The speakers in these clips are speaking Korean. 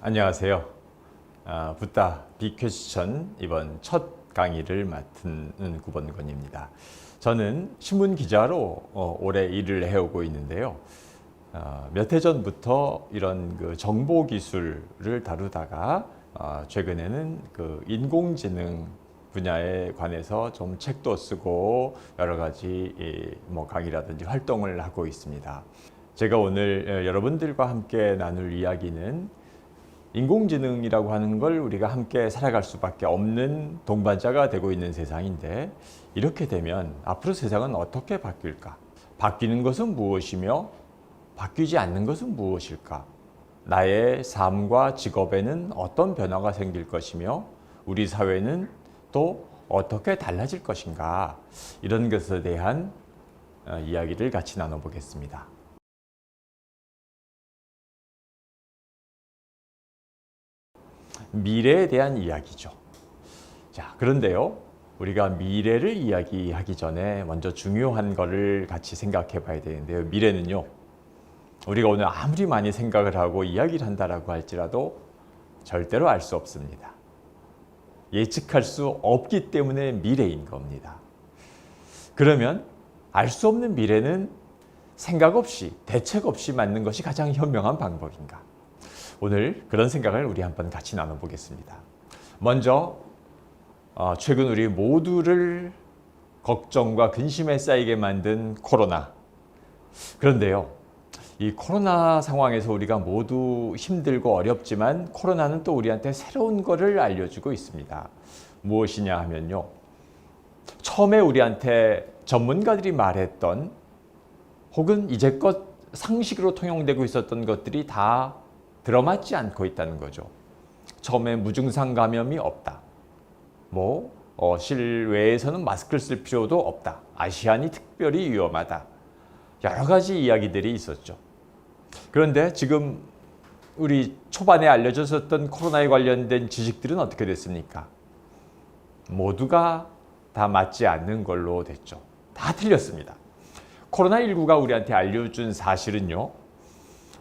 안녕하세요. 붓다 빅퀘스천 이번 첫 강의를 맡은 구본건입니다. 저는 신문 기자로 올해 일을 해오고 있는데요. 몇 해 전부터 이런 정보 기술을 다루다가 최근에는 인공지능 분야에 관해서 좀 책도 쓰고 여러 가지 강의라든지 활동을 하고 있습니다. 제가 오늘 여러분들과 함께 나눌 이야기는 인공지능이라고 하는 걸 우리가 함께 살아갈 수밖에 없는 동반자가 되고 있는 세상인데, 이렇게 되면 앞으로 세상은 어떻게 바뀔까? 바뀌는 것은 무엇이며 바뀌지 않는 것은 무엇일까? 나의 삶과 직업에는 어떤 변화가 생길 것이며 우리 사회는 또 어떻게 달라질 것인가? 이런 것에 대한 이야기를 같이 나눠보겠습니다. 미래에 대한 이야기죠. 자, 그런데요, 우리가 미래를 이야기하기 전에 먼저 중요한 거를 같이 생각해 봐야 되는데요. 미래는요, 우리가 오늘 아무리 많이 생각을 하고 이야기를 한다라고 할지라도 절대로 알 수 없습니다. 예측할 수 없기 때문에 미래인 겁니다. 그러면 알 수 없는 미래는 생각 없이, 대책 없이 맞는 것이 가장 현명한 방법인가? 오늘 그런 생각을 우리 한번 같이 나눠보겠습니다. 먼저 최근 우리 모두를 걱정과 근심에 쌓이게 만든 코로나. 그런데요, 이 코로나 상황에서 우리가 모두 힘들고 어렵지만 코로나는 또 우리한테 새로운 거를 알려주고 있습니다. 무엇이냐 하면요, 처음에 우리한테 전문가들이 말했던 혹은 이제껏 상식으로 통용되고 있었던 것들이 다 들어맞지 않고 있다는 거죠. 처음에 무증상 감염이 없다. 실외에서는 마스크를 쓸 필요도 없다. 아시안이 특별히 위험하다. 여러 가지 이야기들이 있었죠. 그런데 지금 우리 초반에 알려졌었던 코로나에 관련된 지식들은 어떻게 됐습니까? 모두가 다 맞지 않는 걸로 됐죠. 다 틀렸습니다. 코로나19가 우리한테 알려준 사실은요,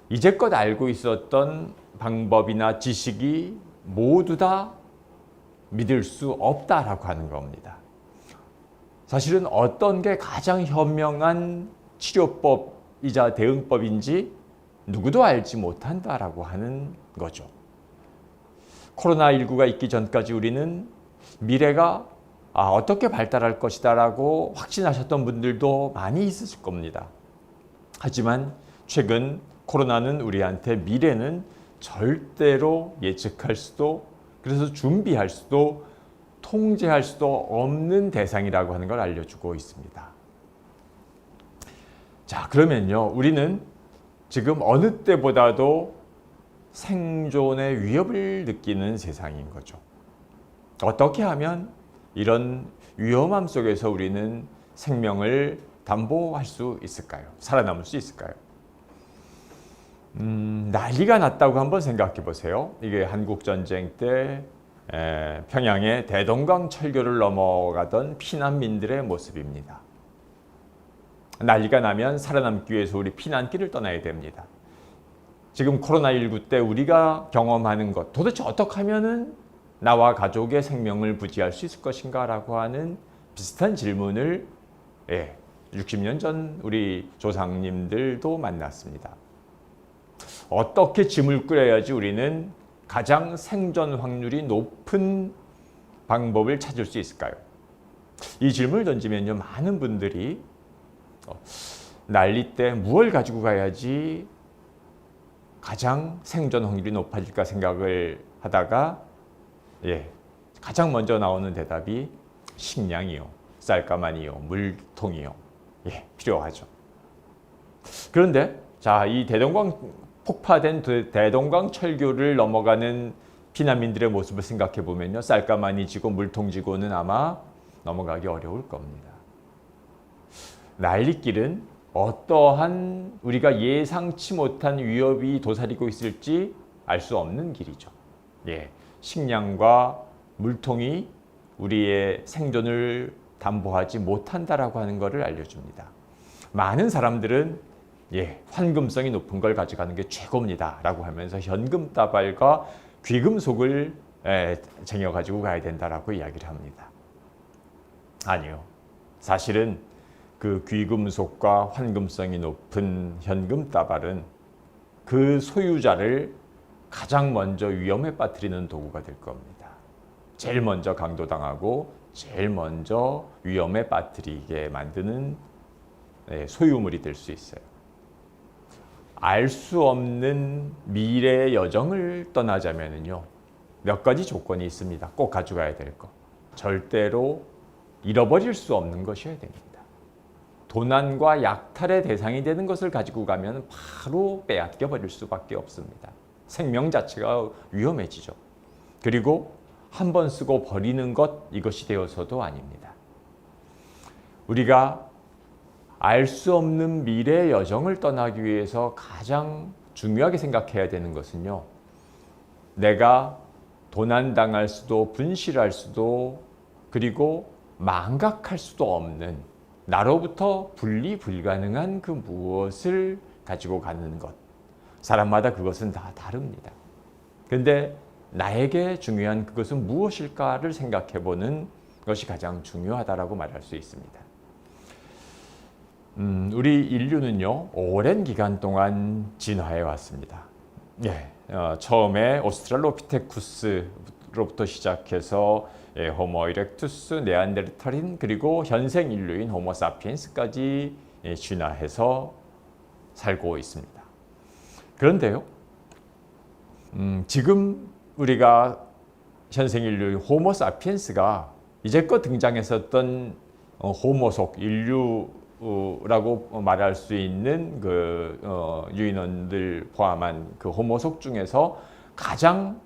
이제껏 알고 있었던 방법이나 지식이 모두 다 믿을 수 없다라고 하는 겁니다. 사실은 어떤 게 가장 현명한 치료법이자 대응법인지 누구도 알지 못한다라고 하는 거죠. 코로나19가 있기 전까지 우리는 미래가 어떻게 발달할 것이다라고 확신하셨던 분들도 많이 있으실 겁니다. 하지만 최근 코로나는 우리한테 미래는 절대로 예측할 수도, 그래서 준비할 수도 통제할 수도 없는 대상이라고 하는 걸 알려주고 있습니다. 자, 그러면요, 우리는 지금 어느 때보다도 생존의 위협을 느끼는 세상인 거죠. 어떻게 하면 이런 위험함 속에서 우리는 생명을 담보할 수 있을까요? 살아남을 수 있을까요? 난리가 났다고 한번 생각해 보세요. 이게 한국전쟁 때 평양에 대동강 철교를 넘어가던 피난민들의 모습입니다. 난리가 나면 살아남기 위해서 우리 피난길을 떠나야 됩니다. 지금 코로나19 때 우리가 경험하는 것, 도대체 어떻게 하면은 나와 가족의 생명을 부지할 수 있을 것인가 라고 하는 비슷한 질문을 60년 전 우리 조상님들도 만났습니다. 어떻게 짐을 끌어야지 우리는 가장 생존 확률이 높은 방법을 찾을 수 있을까요? 이 질문을 던지면요, 많은 분들이 난리 때 무엇을 가지고 가야지 가장 생존 확률이 높아질까 생각을 하다가 가장 먼저 나오는 대답이 식량이요, 쌀가마니요, 물통이요. 필요하죠. 그런데 자, 이 폭파된 대동강 철교를 넘어가는 피난민들의 모습을 생각해 보면요, 쌀가마니 지고 물통 지고는 아마 넘어가기 어려울 겁니다. 난리길은 어떠한 우리가 예상치 못한 위협이 도사리고 있을지 알 수 없는 길이죠. 식량과 물통이 우리의 생존을 담보하지 못한다라고 하는 것을 알려줍니다. 많은 사람들은 환금성이 높은 걸 가져가는 게 최고입니다 라고 하면서 현금 다발과 귀금속을 쟁여 가지고 가야 된다라고 이야기를 합니다. 아니요. 사실은 그 귀금속과 환금성이 높은 현금 다발은 그 소유자를 가장 먼저 위험에 빠뜨리는 도구가 될 겁니다. 제일 먼저 강도당하고 제일 먼저 위험에 빠뜨리게 만드는 소유물이 될 수 있어요. 알 수 없는 미래의 여정을 떠나자면요, 몇 가지 조건이 있습니다. 꼭 가져가야 될 거. 절대로 잃어버릴 수 없는 것이어야 됩니다. 도난과 약탈의 대상이 되는 것을 가지고 가면 바로 빼앗겨 버릴 수밖에 없습니다. 생명 자체가 위험해지죠. 그리고 한 번 쓰고 버리는 것, 이것이 되어서도 아닙니다. 우리가 알 수 없는 미래의 여정을 떠나기 위해서 가장 중요하게 생각해야 되는 것은요, 내가 도난당할 수도 분실할 수도 그리고 망각할 수도 없는, 나로부터 분리 불가능한 그 무엇을 가지고 가는 것. 사람마다 그것은 다 다릅니다. 그런데 나에게 중요한 그것은 무엇일까를 생각해 보는 것이 가장 중요하다라고 말할 수 있습니다. 우리 인류는요, 오랜 기간 동안 진화해 왔습니다. 처음에 오스트랄로피테쿠스로부터 시작해서 호모 이렉투스, 네안데르탈인, 그리고 현생 인류인 호모 사피엔스까지 진화해서 살고 있습니다. 그런데요, 지금 우리가 현생 인류 호모 사피엔스가 이제껏 등장했었던 호모속 인류라고 말할 수 있는 그 유인원들 포함한 그 호모속 중에서 가장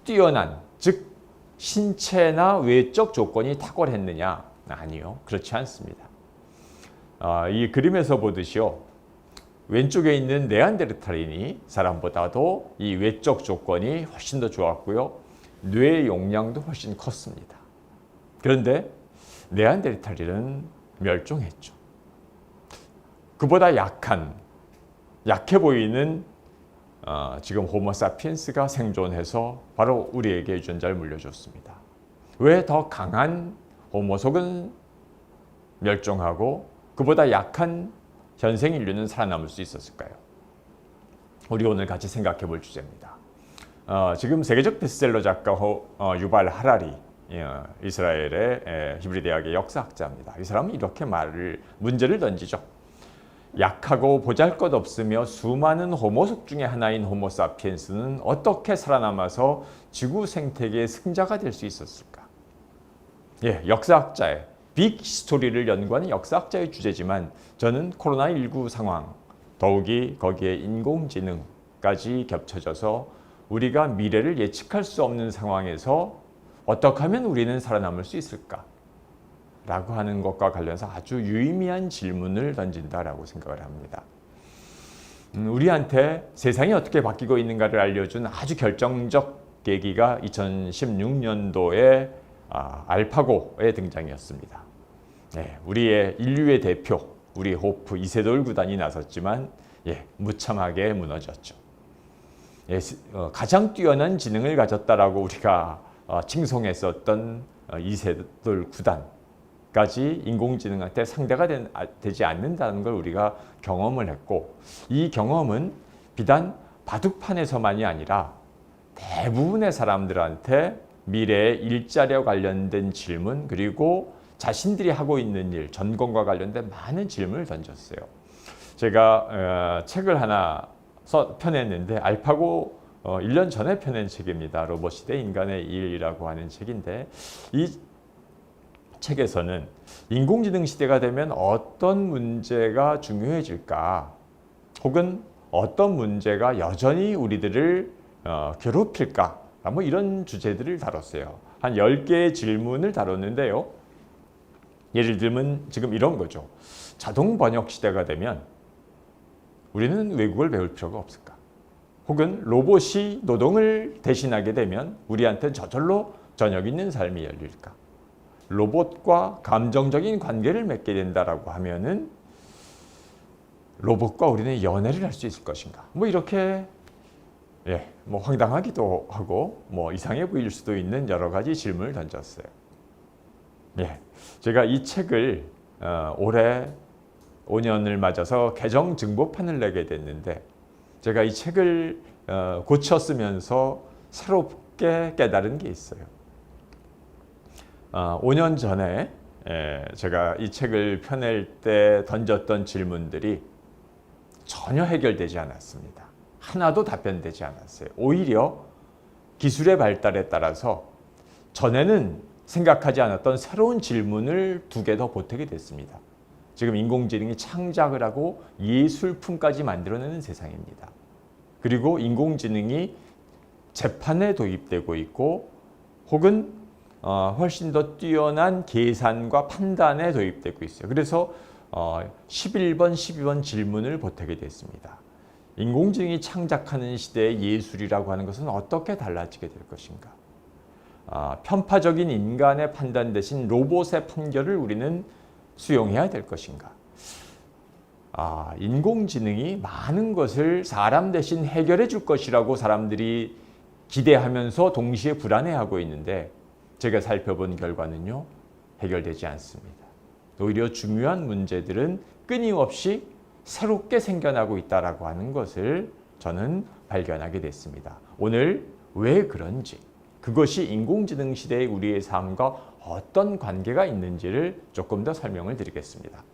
뛰어난, 즉 신체나 외적 조건이 탁월했느냐? 아니요, 그렇지 않습니다. 이 그림에서 보듯이요, 왼쪽에 있는 네안데르탈인이 사람보다도 이 외적 조건이 훨씬 더 좋았고요, 뇌 용량도 훨씬 컸습니다. 그런데 네안데르탈인은 멸종했죠. 그보다 약해 보이는 지금 호모 사피엔스가 생존해서 바로 우리에게 유전자를 물려줬습니다. 왜 더 강한 호모속은 멸종하고 그보다 약한 현생 인류는 살아남을 수 있었을까요? 우리 오늘 같이 생각해 볼 주제입니다. 지금 세계적 베스트셀러 작가 유발 하라리, 이스라엘의 히브리 대학의 역사학자입니다. 이 사람은 이렇게 문제를 던지죠. 약하고 보잘것없으며 수많은 호모속 중에 하나인 호모 사피엔스는 어떻게 살아남아서 지구 생태계의 승자가 될 수 있었을까? 역사학자의 빅 히스토리를 연구하는 역사학자의 주제지만 저는 코로나19 상황, 더욱이 거기에 인공지능까지 겹쳐져서 우리가 미래를 예측할 수 없는 상황에서 어떻게 하면 우리는 살아남을 수 있을까? 라고 하는 것과 관련해서 아주 유의미한 질문을 던진다라고 생각을 합니다. 우리한테 세상이 어떻게 바뀌고 있는가를 알려준 아주 결정적 계기가 2016년도에 알파고의 등장이었습니다. 우리의 인류의 대표, 우리 호프 이세돌 구단이 나섰지만 무참하게 무너졌죠. 가장 뛰어난 지능을 가졌다라고 우리가 칭송했었던 이세돌 구단까지 인공지능한테 상대가 되지 않는다는 걸 우리가 경험을 했고, 이 경험은 비단 바둑판에서만이 아니라 대부분의 사람들한테 미래의 일자리와 관련된 질문, 그리고 자신들이 하고 있는 일, 전공과 관련된 많은 질문을 던졌어요. 제가 책을 하나 펴냈는데 알파고 1년 전에 펴낸 책입니다. 로봇 대 인간의 일이라고 하는 책인데, 이 책에서는 인공지능 시대가 되면 어떤 문제가 중요해질까, 혹은 어떤 문제가 여전히 우리들을 괴롭힐까, 뭐 이런 주제들을 다뤘어요. 한 10개의 질문을 다뤘는데요. 예를 들면 지금 이런 거죠. 자동 번역 시대가 되면 우리는 외국어를 배울 필요가 없을까? 혹은 로봇이 노동을 대신하게 되면 우리한테 저절로 저녁 있는 삶이 열릴까? 로봇과 감정적인 관계를 맺게 된다라고 하면은 로봇과 우리는 연애를 할 수 있을 것인가? 뭐 이렇게 뭐 황당하기도 하고 뭐 이상해 보일 수도 있는 여러 가지 질문을 던졌어요. 제가 이 책을 올해 5년을 맞아서 개정 증보판을 내게 됐는데 제가 이 책을 고쳐 쓰면서 새롭게 깨달은 게 있어요. 5년 전에 제가 이 책을 펴낼 때 던졌던 질문들이 전혀 해결되지 않았습니다. 하나도 답변되지 않았어요. 오히려 기술의 발달에 따라서 전에는 생각하지 않았던 새로운 질문을 2개 더 보태게 됐습니다. 지금 인공지능이 창작을 하고 예술품까지 만들어내는 세상입니다. 그리고 인공지능이 재판에 도입되고 있고 혹은 훨씬 더 뛰어난 계산과 판단에 도입되고 있어요. 그래서 11번, 12번 질문을 보태게 됐습니다. 인공지능이 창작하는 시대의 예술이라고 하는 것은 어떻게 달라지게 될 것인가? 편파적인 인간의 판단 대신 로봇의 판결을 우리는 수용해야 될 것인가? 인공지능이 많은 것을 사람 대신 해결해 줄 것이라고 사람들이 기대하면서 동시에 불안해하고 있는데 제가 살펴본 결과는요, 해결되지 않습니다. 오히려 중요한 문제들은 끊임없이 새롭게 생겨나고 있다라고 하는 것을 저는 발견하게 됐습니다. 오늘 왜 그런지, 그것이 인공지능 시대의 우리의 삶과 어떤 관계가 있는지를 조금 더 설명을 드리겠습니다.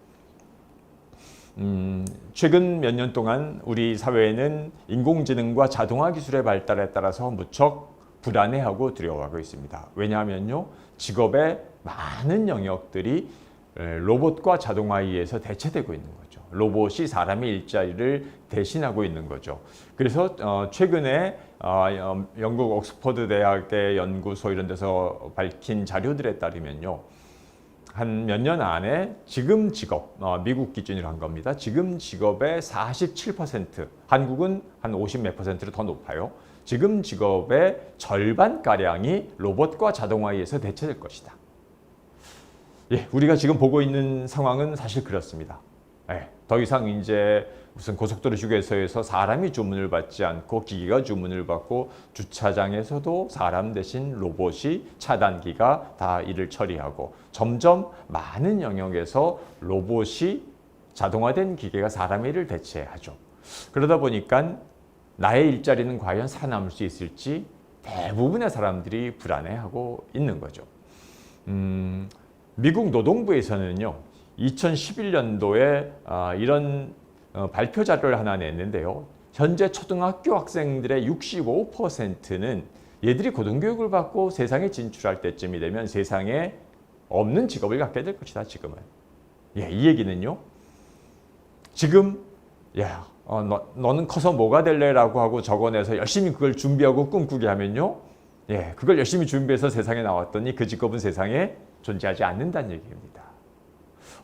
최근 몇 년 동안 우리 사회에는 인공지능과 자동화 기술의 발달에 따라서 무척 불안해하고 두려워하고 있습니다. 왜냐하면요, 직업의 많은 영역들이 로봇과 자동화에 의해서 대체되고 있는 거죠. 로봇이 사람의 일자리를 대신하고 있는 거죠. 그래서 최근에 영국 옥스퍼드 대학의 연구소 이런 데서 밝힌 자료들에 따르면요, 한 몇 년 안에 지금 직업, 미국 기준으로 한 겁니다. 지금 직업의 47%, 한국은 한 50 몇 %로 더 높아요. 지금 직업의 절반가량이 로봇과 자동화에 의해서 대체될 것이다. 우리가 지금 보고 있는 상황은 사실 그렇습니다. 더 이상 이제 무슨 고속도로 휴게소에서 사람이 주문을 받지 않고 기계가 주문을 받고 주차장에서도 사람 대신 로봇이 차단기가 다 일을 처리하고 점점 많은 영역에서 로봇이 자동화된 기계가 사람의 일을 대체하죠. 그러다 보니까 나의 일자리는 과연 살아남을 수 있을지 대부분의 사람들이 불안해하고 있는 거죠. 미국 노동부에서는요, 2011년도에 이런 발표 자료를 하나 냈는데요. 현재 초등학교 학생들의 65%는 얘들이 고등교육을 받고 세상에 진출할 때쯤이 되면 세상에 없는 직업을 갖게 될 것이다, 지금은. 이 얘기는요, 지금 너는 커서 뭐가 될래? 라고 하고 적어내서 열심히 그걸 준비하고 꿈꾸게 하면요, 그걸 열심히 준비해서 세상에 나왔더니 그 직업은 세상에 존재하지 않는다는 얘기입니다.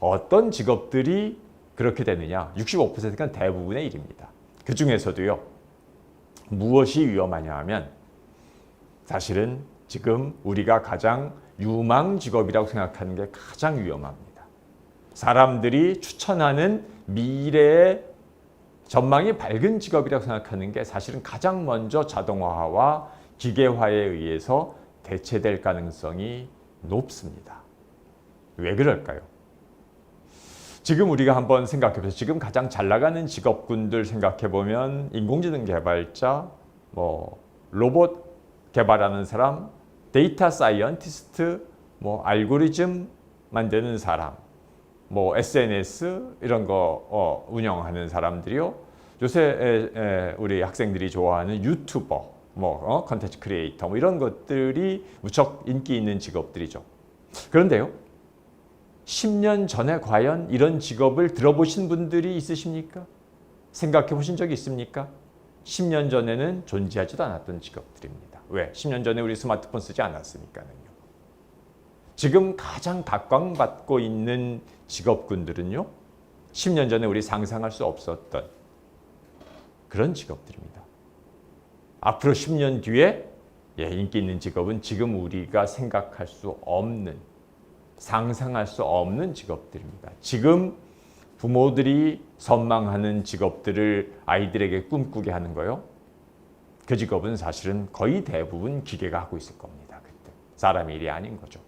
어떤 직업들이 그렇게 되느냐? 65%가 대부분의 일입니다. 그 중에서도요, 무엇이 위험하냐 하면 사실은 지금 우리가 가장 유망 직업이라고 생각하는 게 가장 위험합니다. 사람들이 추천하는 미래의 전망이 밝은 직업이라고 생각하는 게 사실은 가장 먼저 자동화와 기계화에 의해서 대체될 가능성이 높습니다. 왜 그럴까요? 지금 우리가 한번 생각해보세요. 지금 가장 잘 나가는 직업군들 생각해보면 인공지능 개발자, 로봇 개발하는 사람, 데이터 사이언티스트, 알고리즘 만드는 사람, SNS 이런 거 운영하는 사람들이요. 요새 우리 학생들이 좋아하는 유튜버, 컨텐츠 크리에이터 이런 것들이 무척 인기 있는 직업들이죠. 그런데요, 10년 전에 과연 이런 직업을 들어보신 분들이 있으십니까? 생각해 보신 적이 있습니까? 10년 전에는 존재하지도 않았던 직업들입니다. 왜? 10년 전에 우리 스마트폰 쓰지 않았으니까요. 지금 가장 각광받고 있는 직업군들은요, 10년 전에 우리 상상할 수 없었던 그런 직업들입니다. 앞으로 10년 뒤에 인기 있는 직업은 지금 우리가 생각할 수 없는, 상상할 수 없는 직업들입니다. 지금 부모들이 선망하는 직업들을 아이들에게 꿈꾸게 하는 거요. 그 직업은 사실은 거의 대부분 기계가 하고 있을 겁니다. 그때 사람의 일이 아닌 거죠.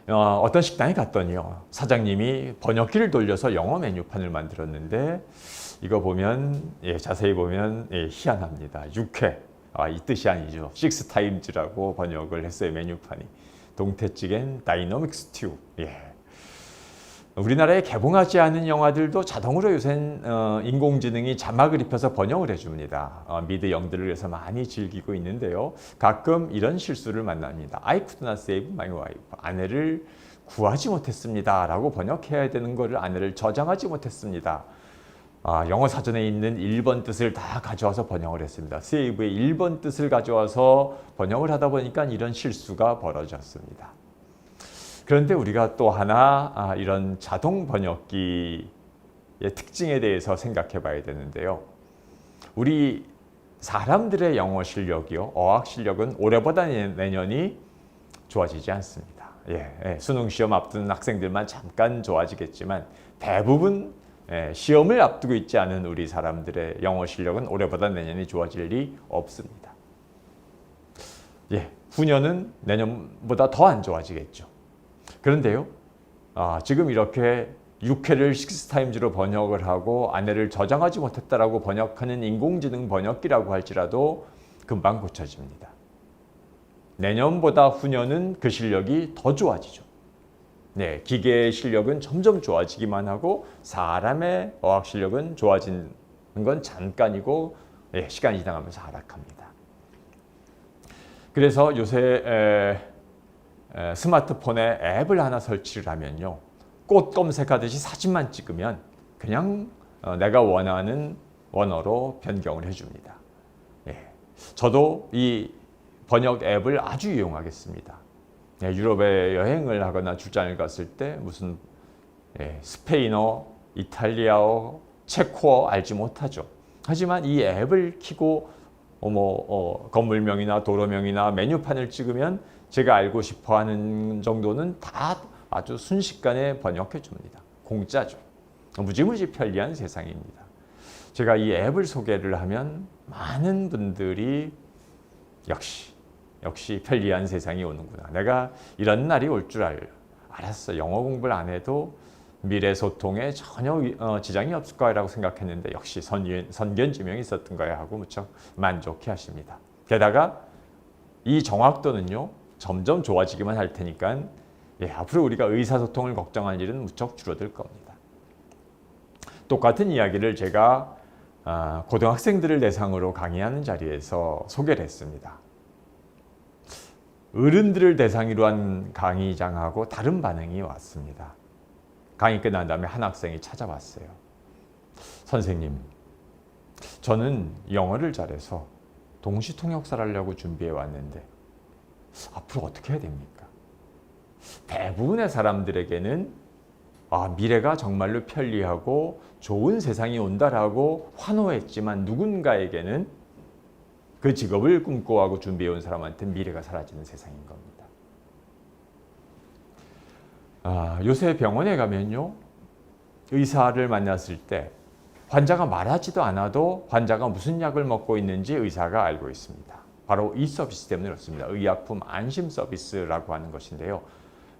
어떤 식당에 갔더니요, 사장님이 번역기를 돌려서 영어 메뉴판을 만들었는데 이거 보면 자세히 보면 희한합니다. 6회 이 뜻이 아니죠. 6times라고 번역을 했어요. 메뉴판이. 동태찌개는 다이너믹 스튜. 우리나라에 개봉하지 않은 영화들도 자동으로 요새는 인공지능이 자막을 입혀서 번역을 해줍니다. 미드 영들을 위해서 많이 즐기고 있는데요. 가끔 이런 실수를 만납니다. I could not save my wife. 아내를 구하지 못했습니다. 라고 번역해야 되는 거를 아내를 저장하지 못했습니다. 영어 사전에 있는 1번 뜻을 다 가져와서 번역을 했습니다. save의 1번 뜻을 가져와서 번역을 하다 보니까 이런 실수가 벌어졌습니다. 그런데 우리가 또 하나 이런 자동 번역기의 특징에 대해서 생각해 봐야 되는데요. 우리 사람들의 영어 실력이요, 어학 실력은 올해보다 내년이 좋아지지 않습니다. 수능 시험 앞두는 학생들만 잠깐 좋아지겠지만 대부분 시험을 앞두고 있지 않은 우리 사람들의 영어 실력은 올해보다 내년이 좋아질 리 없습니다. 후년은 내년보다 더 안 좋아지겠죠. 그런데요, 지금 이렇게 6회를 6times로 번역을 하고 아내를 저장하지 못했다라고 번역하는 인공지능 번역기라고 할지라도 금방 고쳐집니다. 내년보다 후년은 그 실력이 더 좋아지죠. 기계의 실력은 점점 좋아지기만 하고 사람의 어학 실력은 좋아지는 건 잠깐이고 시간이 지나가면서 하락합니다. 그래서 요새 스마트폰에 앱을 하나 설치를 하면요, 꽃 검색하듯이 사진만 찍으면 그냥 내가 원하는 원어로 변경을 해줍니다. 저도 이 번역 앱을 아주 이용하겠습니다. 유럽에 여행을 하거나 출장을 갔을 때 무슨 스페인어, 이탈리아어, 체코어 알지 못하죠. 하지만 이 앱을 켜고 건물명이나 도로명이나 메뉴판을 찍으면 제가 알고 싶어하는 정도는 다 아주 순식간에 번역해 줍니다. 공짜죠. 무지무지 편리한 세상입니다. 제가 이 앱을 소개를 하면 많은 분들이 역시 편리한 세상이 오는구나. 내가 이런 날이 올 줄 알았어. 영어 공부를 안 해도 미래 소통에 전혀 지장이 없을 거라고 생각했는데 역시 선견지명이 있었던 거야 하고 무척 만족해 하십니다. 게다가 이 정확도는요, 점점 좋아지기만 할 테니까 앞으로 우리가 의사소통을 걱정할 일은 무척 줄어들 겁니다. 똑같은 이야기를 제가 고등학생들을 대상으로 강의하는 자리에서 소개를 했습니다. 어른들을 대상으로 한 강의장하고 다른 반응이 왔습니다. 강의 끝난 다음에 한 학생이 찾아왔어요. 선생님, 저는 영어를 잘해서 동시통역사를 하려고 준비해 왔는데 앞으로 어떻게 해야 됩니까? 대부분의 사람들에게는 미래가 정말로 편리하고 좋은 세상이 온다라고 환호했지만 누군가에게는 그 직업을 꿈꿔하고 준비해온 사람한테 미래가 사라지는 세상인 겁니다. 요새 병원에 가면요, 의사를 만났을 때 환자가 말하지도 않아도 환자가 무슨 약을 먹고 있는지 의사가 알고 있습니다. 바로 이 서비스 때문에 그렇습니다. 의약품 안심 서비스라고 하는 것인데요.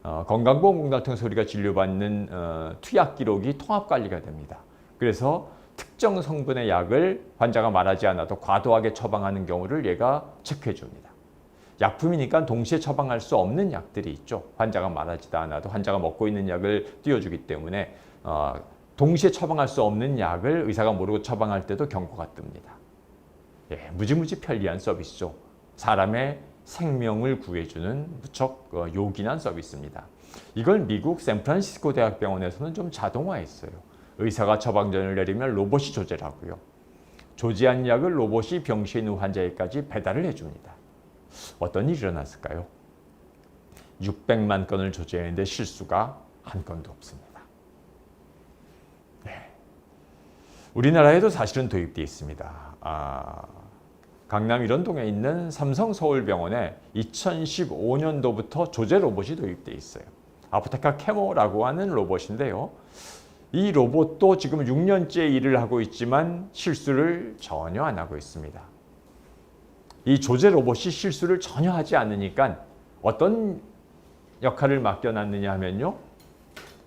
건강보험공단을 통해서 우리가 진료받는 투약 기록이 통합관리가 됩니다. 그래서 특정 성분의 약을 환자가 말하지 않아도 과도하게 처방하는 경우를 얘가 체크해 줍니다. 약품이니까 동시에 처방할 수 없는 약들이 있죠. 환자가 말하지도 않아도 환자가 먹고 있는 약을 띄워주기 때문에 동시에 처방할 수 없는 약을 의사가 모르고 처방할 때도 경고가 뜹니다. 무지무지 편리한 서비스죠. 사람의 생명을 구해주는 무척 요긴한 서비스입니다. 이걸 미국 샌프란시스코 대학병원에서는 좀 자동화했어요. 의사가 처방전을 내리면 로봇이 조제를 하고요. 조제한 약을 로봇이 병실에 있는 환자에게까지 배달을 해줍니다. 어떤 일이 일어났을까요? 600만 건을 조제했는데 실수가 한 건도 없습니다. 우리나라에도 사실은 도입되어 있습니다. 강남 일원동에 있는 삼성서울병원에 2015년도부터 조제 로봇이 도입되어 있어요. 아포테카 캐모라고 하는 로봇인데요. 이 로봇도 지금 6년째 일을 하고 있지만 실수를 전혀 안 하고 있습니다. 이 조제 로봇이 실수를 전혀 하지 않으니까 어떤 역할을 맡겨놨느냐 하면요.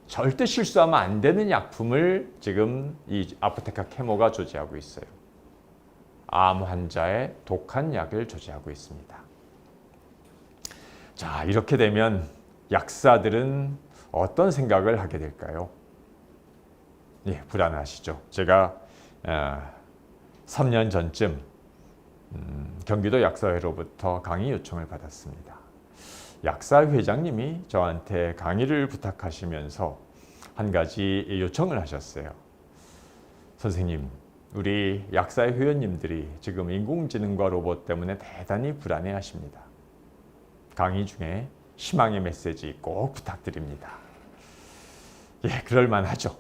절대 실수하면 안 되는 약품을 지금 이 아포테카 케모가 조제하고 있어요. 암 환자의 독한 약을 조제하고 있습니다. 자, 이렇게 되면 약사들은 어떤 생각을 하게 될까요? 예, 불안하시죠. 제가 3년 전쯤 경기도 약사회로부터 강의 요청을 받았습니다. 약사 회장님이 저한테 강의를 부탁하시면서 한 가지 요청을 하셨어요. 선생님, 우리 약사회 회원님들이 지금 인공지능과 로봇 때문에 대단히 불안해하십니다. 강의 중에 희망의 메시지 꼭 부탁드립니다. 예, 그럴만하죠.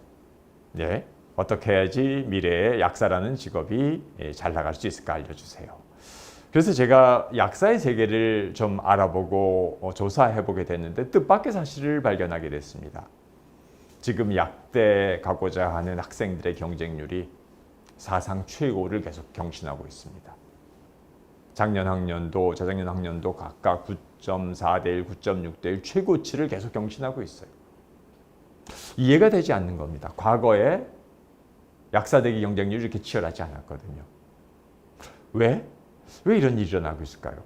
예, 어떻게 해야지 미래의 약사라는 직업이 잘 나갈 수 있을까 알려주세요. 그래서 제가 약사의 세계를 좀 알아보고 조사해보게 됐는데 뜻밖의 사실을 발견하게 됐습니다. 지금 약대 가고자 하는 학생들의 경쟁률이 사상 최고를 계속 경신하고 있습니다. 작년 학년도, 재작년 학년도 각각 9.4대 1, 9.6대 1 최고치를 계속 경신하고 있어요. 이해가 되지 않는 겁니다. 과거에 약사대기 경쟁률이 이렇게 치열하지 않았거든요. 왜? 왜 이런 일이 일어나고 있을까요?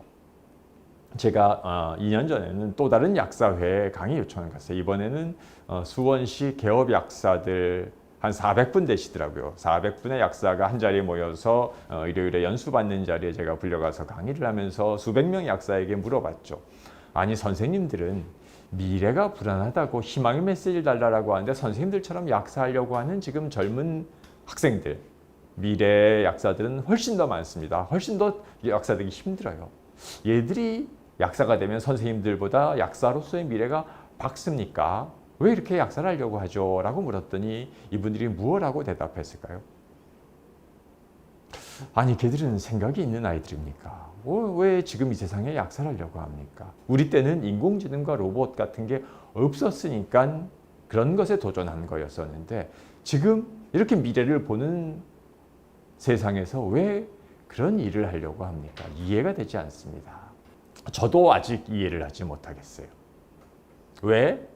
제가 2년 전에는 또 다른 약사회에 강의 요청을 갔어요. 이번에는 수원시 개업 약사들 한 400분 되시더라고요. 400분의 약사가 한 자리에 모여서 일요일에 연수받는 자리에 제가 불려가서 강의를 하면서 수백 명의 약사에게 물어봤죠. 아니, 선생님들은 미래가 불안하다고 희망의 메시지를 달라고 하는데 선생님들처럼 약사하려고 하는 지금 젊은 학생들, 미래의 약사들은 훨씬 더 많습니다. 훨씬 더 약사 되기 힘들어요. 얘들이 약사가 되면 선생님들보다 약사로서의 미래가 밝습니까? 왜 이렇게 약사를 하려고 하죠? 라고 물었더니 이분들이 무엇라고 대답했을까요? 아니, 걔들은 생각이 있는 아이들입니까? 왜 지금 이 세상에 약사를 하려고 합니까? 우리 때는 인공지능과 로봇 같은 게 없었으니까 그런 것에 도전한 거였었는데 지금 이렇게 미래를 보는 세상에서 왜 그런 일을 하려고 합니까? 이해가 되지 않습니다. 저도 아직 이해를 하지 못하겠어요. 왜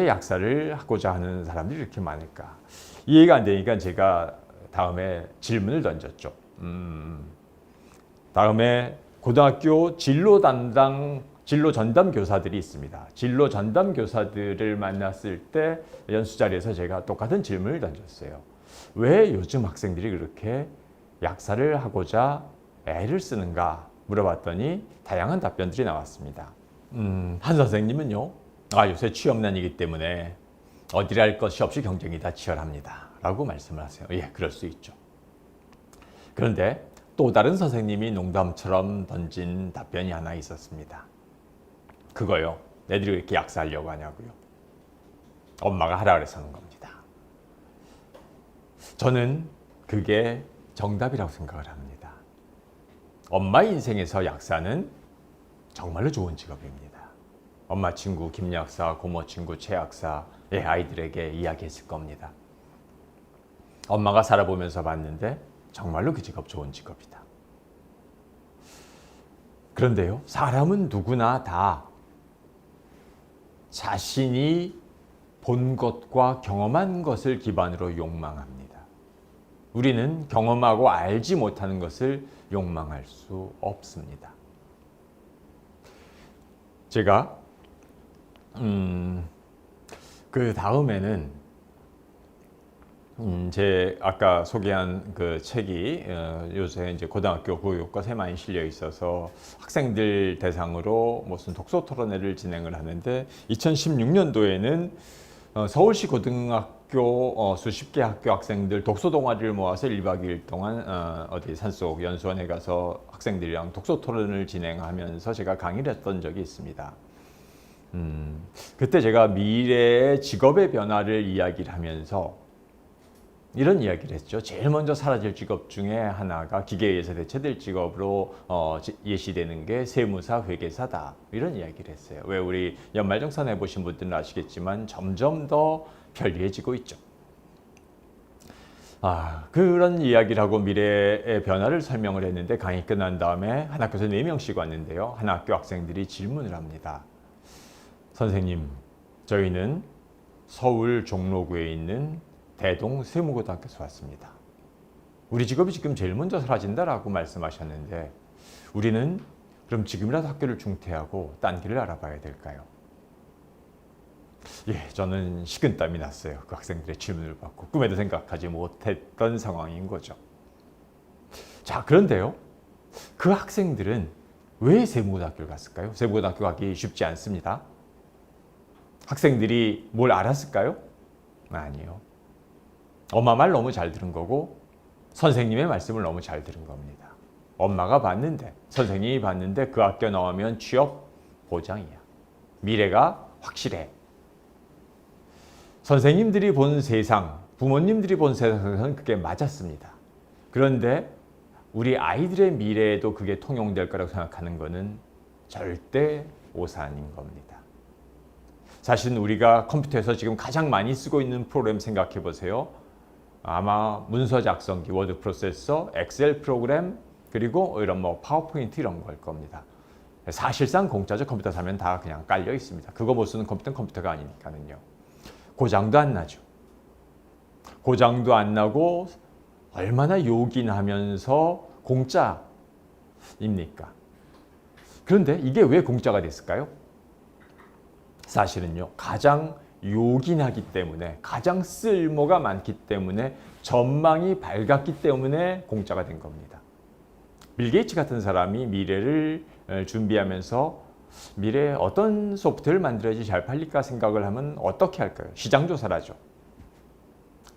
약사를 하고자 하는 사람들이 이렇게 많을까? 이해가 안 되니까 제가 다음에 질문을 던졌죠. 다음에 고등학교 진로 전담 교사들이 있습니다. 진로 전담 교사들을 만났을 때 연수 자리에서 제가 똑같은 질문을 던졌어요. 왜 요즘 학생들이 그렇게 약사를 하고자 애를 쓰는가 물어봤더니 다양한 답변들이 나왔습니다. 한 선생님은요, 요새 취업난이기 때문에 어디를 할 것이 없이 경쟁이 다 치열합니다 라고 말씀을 하세요. 예, 그럴 수 있죠. 그런데 또 다른 선생님이 농담처럼 던진 답변이 하나 있었습니다. 그거요, 애들이 왜 이렇게 약사하려고 하냐고요. 엄마가 하라 그래서 하는 겁니다. 저는 그게 정답이라고 생각을 합니다. 엄마 인생에서 약사는 정말로 좋은 직업입니다. 엄마 친구 김 약사, 고모 친구 최 약사의 아이들에게 이야기했을 겁니다. 엄마가 살아보면서 봤는데 정말로 그 직업 좋은 직업이다. 그런데요, 사람은 누구나 다 자신이 본 것과 경험한 것을 기반으로 욕망합니다. 우리는 경험하고 알지 못하는 것을 욕망할 수 없습니다. 제가 그 다음에는 제 아까 소개한 그 책이 요새 이제 고등학교 교육과에 많이 실려 있어서 학생들 대상으로 무슨 독서 토론회를 진행을 하는데 2016년도에는 서울시 고등학교 수십 개 학교 학생들 독서 동아리를 모아서 1박 2일 동안 어디 산속 연수원에 가서 학생들이랑 독서 토론을 진행하면서 제가 강의를 했던 적이 있습니다. 그때 제가 미래의 직업의 변화를 이야기를 하면서 이런 이야기를 했죠. 제일 먼저 사라질 직업 중에 하나가 기계에 의해서 대체될 직업으로 예시되는 게 세무사, 회계사다. 이런 이야기를 했어요. 왜 우리 연말정산 해보신 분들은 아시겠지만 점점 더 편리해지고 있죠. 그런 이야기를 하고 미래의 변화를 설명을 했는데 강의 끝난 다음에 한 학교에서 4명씩 왔는데요. 한 학교 학생들이 질문을 합니다. 선생님, 저희는 서울 종로구에 있는 대동 세무고등학교에서 왔습니다. 우리 직업이 지금 제일 먼저 사라진다라고 말씀하셨는데 우리는 그럼 지금이라도 학교를 중퇴하고 딴 길을 알아봐야 될까요? 저는 식은땀이 났어요. 그 학생들의 질문을 받고 꿈에도 생각하지 못했던 상황인 거죠. 자, 그런데요. 그 학생들은 왜 세무고등학교를 갔을까요? 세무고등학교 가기 쉽지 않습니다. 학생들이 뭘 알았을까요? 아니요. 엄마 말 너무 잘 들은 거고 선생님의 말씀을 너무 잘 들은 겁니다. 엄마가 봤는데, 선생님이 봤는데 그 학교 나오면 취업 보장이야. 미래가 확실해. 선생님들이 본 세상, 부모님들이 본 세상에서는 그게 맞았습니다. 그런데 우리 아이들의 미래에도 그게 통용될 거라고 생각하는 것은 절대 오산인 겁니다. 사실은 우리가 컴퓨터에서 지금 가장 많이 쓰고 있는 프로그램 생각해 보세요. 아마 문서 작성기, 워드 프로세서, 엑셀 프로그램, 그리고 이런 파워포인트 이런 걸 겁니다. 사실상 공짜죠. 컴퓨터 사면 다 그냥 깔려 있습니다. 그거 못 쓰는 컴퓨터는 컴퓨터가 아니니까는요. 고장도 안 나죠. 고장도 안 나고 얼마나 요긴하면서 공짜입니까? 그런데 이게 왜 공짜가 됐을까요? 사실은요. 가장 요긴하기 때문에, 가장 쓸모가 많기 때문에, 전망이 밝았기 때문에 공짜가 된 겁니다. 빌 게이츠 같은 사람이 미래를 준비하면서 미래에 어떤 소프트웨어를 만들어야지 잘 팔릴까 생각을 하면 어떻게 할까요? 시장 조사를 하죠.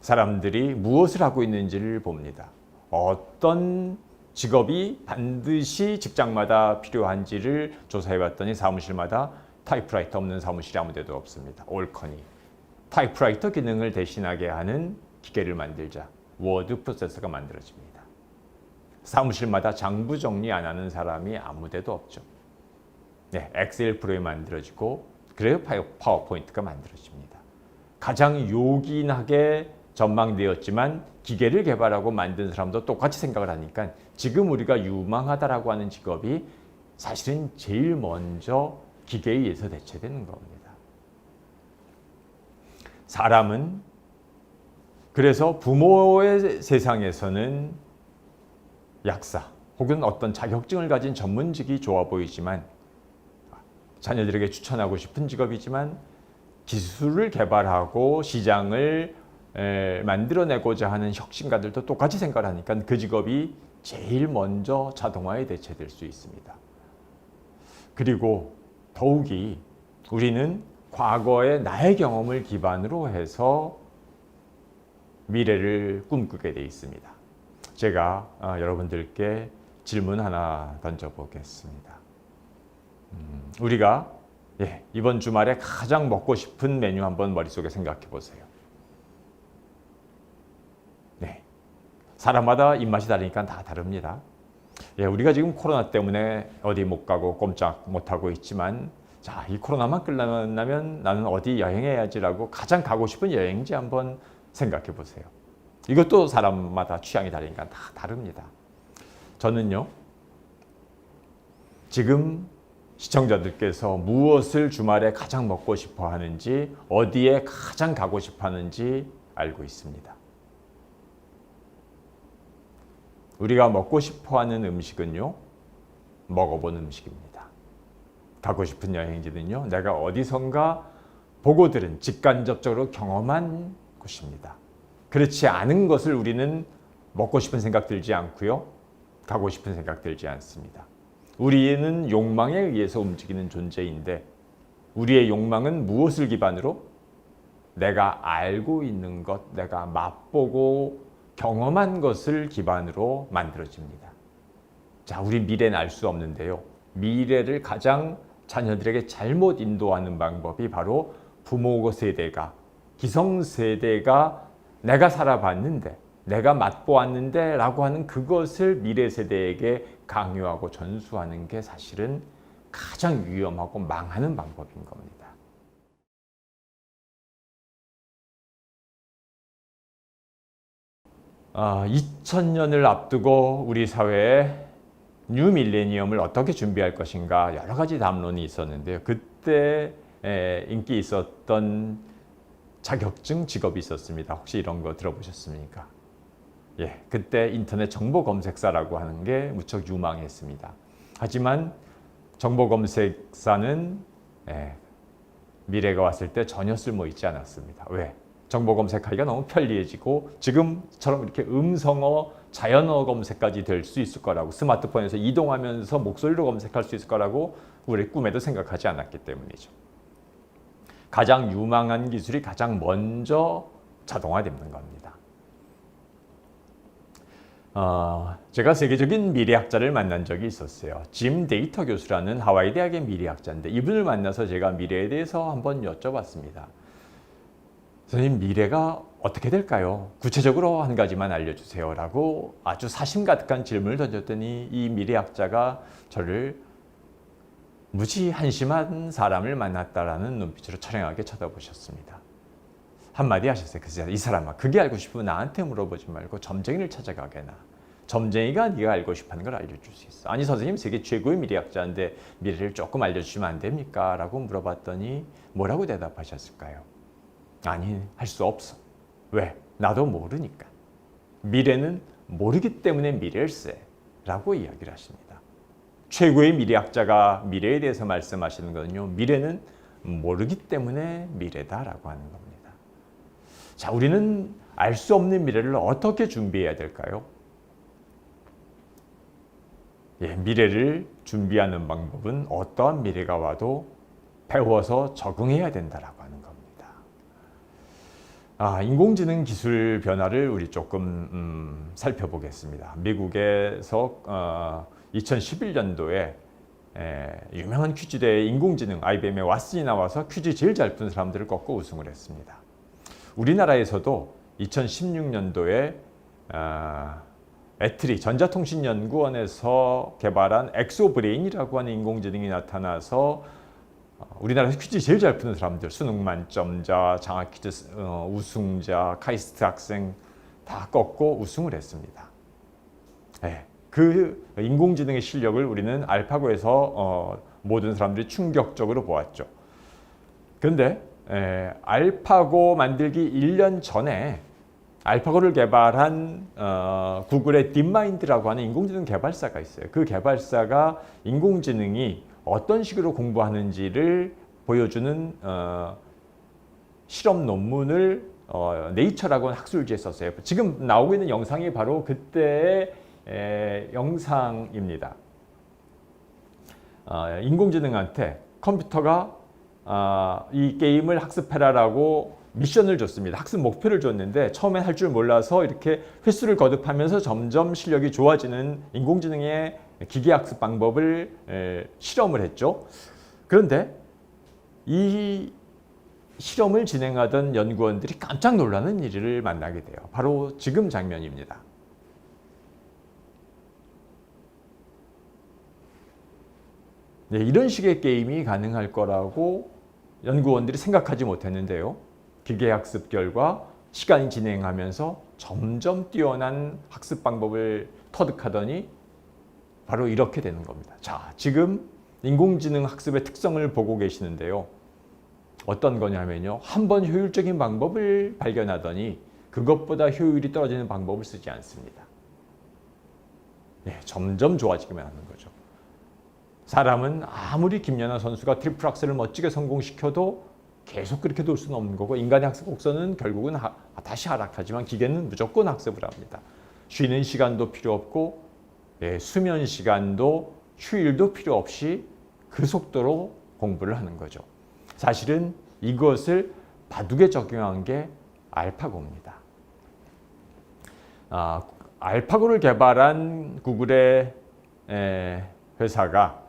사람들이 무엇을 하고 있는지를 봅니다. 어떤 직업이 반드시 직장마다 필요한지를 조사해 봤더니 사무실마다 타이프라이터 없는 사무실이 아무 데도 없습니다. 옳거니 타이프라이터 기능을 대신하게 하는 기계를 만들자. 워드 프로세서가 만들어집니다. 사무실마다 장부 정리 안 하는 사람이 아무 데도 없죠. 엑셀 프로그램이 만들어지고 그래서 파워포인트가 만들어집니다. 가장 요긴하게 전망되었지만 기계를 개발하고 만든 사람도 똑같이 생각을 하니까 지금 우리가 유망하다라고 하는 직업이 사실은 제일 먼저 기계에 의해서 대체되는 겁니다. 사람은 그래서 부모의 세상에서는 약사 혹은 어떤 자격증을 가진 전문직이 좋아 보이지만 자녀들에게 추천하고 싶은 직업이지만 기술을 개발하고 시장을 만들어내고자 하는 혁신가들도 똑같이 생각하니까 그 직업이 제일 먼저 자동화에 대체될 수 있습니다. 그리고 더욱이 우리는 과거의 나의 경험을 기반으로 해서 미래를 꿈꾸게 돼 있습니다. 제가 여러분들께 질문 하나 던져보겠습니다. 우리가 이번 주말에 가장 먹고 싶은 메뉴 한번 머릿속에 생각해 보세요. 사람마다 입맛이 다르니까 다 다릅니다. 우리가 지금 코로나 때문에 어디 못 가고 꼼짝 못 하고 있지만 자, 이 코로나만 끝나면 나는 어디 여행해야지라고 가장 가고 싶은 여행지 한번 생각해 보세요. 이것도 사람마다 취향이 다르니까 다 다릅니다. 저는요, 지금 시청자들께서 무엇을 주말에 가장 먹고 싶어 하는지, 어디에 가장 가고 싶어 하는지 알고 있습니다. 우리가 먹고 싶어 하는 음식은요, 먹어본 음식입니다. 가고 싶은 여행지는요, 내가 어디선가 보고 들은 직간접적으로 경험한 곳입니다. 그렇지 않은 것을 우리는 먹고 싶은 생각 들지 않고요, 가고 싶은 생각 들지 않습니다. 우리는 욕망에 의해서 움직이는 존재인데 우리의 욕망은 무엇을 기반으로? 내가 알고 있는 것, 내가 맛보고 경험한 것을 기반으로 만들어집니다. 자, 우리 미래는 알 수 없는데요. 미래를 가장 자녀들에게 잘못 인도하는 방법이 바로 부모 세대가, 기성세대가 내가 살아봤는데, 내가 맛보았는데 라고 하는 그것을 미래 세대에게 강요하고 전수하는 게 사실은 가장 위험하고 망하는 방법인 겁니다. 2000년을 앞두고 우리 사회에 뉴 밀레니엄을 어떻게 준비할 것인가 여러 가지 담론이 있었는데요. 그때 인기 있었던 자격증 직업이 있었습니다. 혹시 이런 거 들어보셨습니까? 예, 그때 인터넷 정보 검색사라고 하는 게 무척 유망했습니다. 하지만 정보 검색사는 미래가 왔을 때 전혀 쓸모 있지 않았습니다. 왜? 정보 검색하기가 너무 편리해지고 지금처럼 이렇게 음성어, 자연어 검색까지 될 수 있을 거라고, 스마트폰에서 이동하면서 목소리로 검색할 수 있을 거라고 우리 꿈에도 생각하지 않았기 때문이죠. 가장 유망한 기술이 가장 먼저 자동화되는 겁니다. 제가 세계적인 미래학자를 만난 적이 있었어요. 짐 데이터 교수라는 하와이 대학의 미래학자인데 이분을 만나서 제가 미래에 대해서 한번 여쭤봤습니다. 선생님, 미래가 어떻게 될까요? 구체적으로 한 가지만 알려주세요 라고 아주 사심 가득한 질문을 던졌더니 이 미래학자가 저를 무지 한심한 사람을 만났다라는 눈빛으로 처량하게 쳐다보셨습니다. 한마디 하셨어요. 그래서 이 사람아, 그게 알고 싶으면 나한테 물어보지 말고 점쟁이를 찾아가게나. 점쟁이가 네가 알고 싶어하는 걸 알려줄 수 있어. 아니 선생님, 세계 최고의 미래학자인데 미래를 조금 알려주시면 안 됩니까? 라고 물어봤더니 뭐라고 대답하셨을까요? 아니, 할 수 없어. 왜? 나도 모르니까. 미래는 모르기 때문에 미래일세 라고 이야기를 하십니다. 최고의 미래학자가 미래에 대해서 말씀하시는 거는요, 미래는 모르기 때문에 미래다라고 하는 겁니다. 자, 우리는 알 수 없는 미래를 어떻게 준비해야 될까요? 미래를 준비하는 방법은 어떠한 미래가 와도 배워서 적응해야 된다라고 하는 겁니다. 인공지능 기술 변화를 우리 조금 살펴보겠습니다. 미국에서 2011년도에 유명한 퀴즈대회 인공지능 IBM의 왓슨이 나와서 퀴즈 제일 잘 푸는 사람들을 꺾고 우승을 했습니다. 우리나라에서도 2016년도에 애트리 전자통신연구원에서 개발한 엑소브레인이라고 하는 인공지능이 나타나서 우리나라에서 퀴즈 제일 잘 푸는 사람들, 수능 만점자, 장학 퀴즈 우승자, 카이스트 학생 다 꺾고 우승을 했습니다. 그 인공지능의 실력을 우리는 알파고에서 모든 사람들이 충격적으로 보았죠. 그런데 알파고 만들기 1년 전에 알파고를 개발한 구글의 딥마인드라고 하는 인공지능 개발사가 있어요. 그 개발사가 인공지능이 어떤 식으로 공부하는지를 보여주는 실험 논문을 네이처라고 하는 학술지에 썼어요. 지금 나오고 있는 영상이 바로 그때의 영상입니다. 인공지능한테 컴퓨터가 이 게임을 학습해라라고 미션을 줬습니다. 학습 목표를 줬는데 처음엔 할 줄 몰라서 이렇게 횟수를 거듭하면서 점점 실력이 좋아지는 인공지능의 기계학습 방법을 실험을 했죠. 그런데 이 실험을 진행하던 연구원들이 깜짝 놀라는 일을 만나게 돼요. 바로 지금 장면입니다. 이런 식의 게임이 가능할 거라고 연구원들이 생각하지 못했는데요. 기계학습 결과 시간이 진행하면서 점점 뛰어난 학습 방법을 터득하더니 바로 이렇게 되는 겁니다. 자, 지금 인공지능 학습의 특성을 보고 계시는데요. 어떤 거냐면요. 한번 효율적인 방법을 발견하더니 그것보다 효율이 떨어지는 방법을 쓰지 않습니다. 점점 좋아지기만 하는 거죠. 사람은 아무리 김연아 선수가 트리플 악셀을 멋지게 성공시켜도 계속 그렇게 돌 수는 없는 거고, 인간의 학습 곡선은 결국은 다시 하락하지만 기계는 무조건 학습을 합니다. 쉬는 시간도 필요 없고 수면 시간도 휴일도 필요 없이 그 속도로 공부를 하는 거죠. 사실은 이것을 바둑에 적용한 게 알파고입니다. 알파고를 개발한 구글의 회사가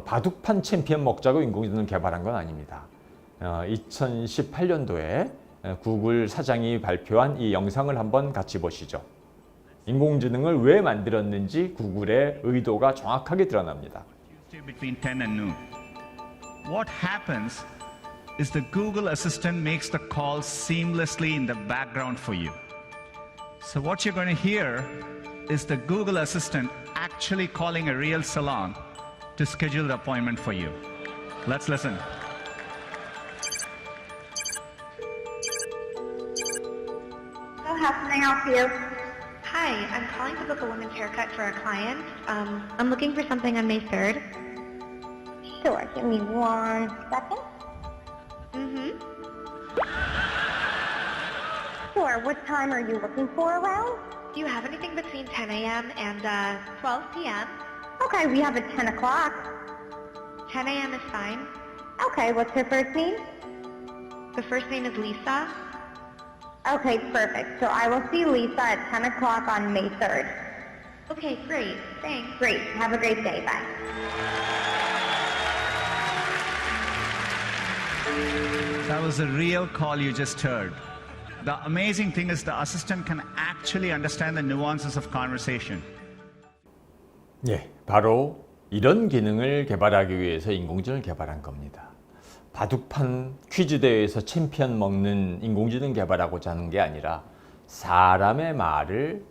바둑판 챔피언 먹자고 인공지능을 개발한 건 아닙니다. 2018년도에 구글 사장이 발표한 이 영상을 한번 같이 보시죠. 인공지능을 왜 만들었는지 구글의 의도가 정확하게 드러납니다. Between 10 and noon. What happens is the Google Assistant makes the call seamlessly in the background for you. So what you're going to hear is the Google Assistant actually calling a real salon to schedule the appointment for you. Let's listen. So how can I help you? Hi, I'm calling to book a woman's haircut for a client. I'm looking for something on May 3rd. Sure, give me 1 second. Mm-hmm. Sure, what time are you looking for around? Do you have anything between 10 a.m. and 12 p.m.? Okay, we have a 10 o'clock. 10 a.m. is fine. Okay, what's her first name? The first name is Lisa. Okay, perfect. So I will see Lisa at 10 o'clock on May 3rd. Okay, great. Thanks. Great, have a great day, bye. That was a real call you just heard. The amazing thing is the assistant can actually understand the nuances of conversation. 예, 바로 이런 기능을 개발하기 위해서 인공지능을 개발한 겁니다. 바둑판 퀴즈 대회에서 챔피언 먹는 인공지능 개발하고자 하는 게 아니라 사람의 말을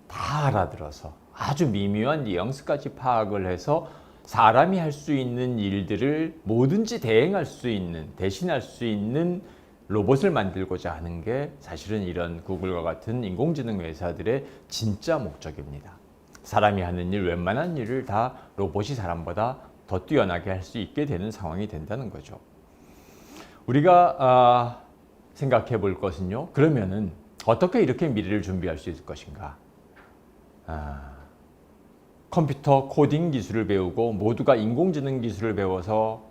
다 알아들어서 아주 미묘한 뉘앙스까지 파악을 해서 사람이 할 수 있는 일들을 뭐든지 대행할 수 있는, 대신할 수 있는 로봇을 만들고자 하는 게 사실은 이런 구글과 같은 인공지능 회사들의 진짜 목적입니다. 사람이 하는 일, 웬만한 일을 다 로봇이 사람보다 더 뛰어나게 할 수 있게 되는 상황이 된다는 거죠. 우리가 생각해 볼 것은요. 그러면은 어떻게 이렇게 미래를 준비할 수 있을 것인가? 컴퓨터 코딩 기술을 배우고 모두가 인공지능 기술을 배워서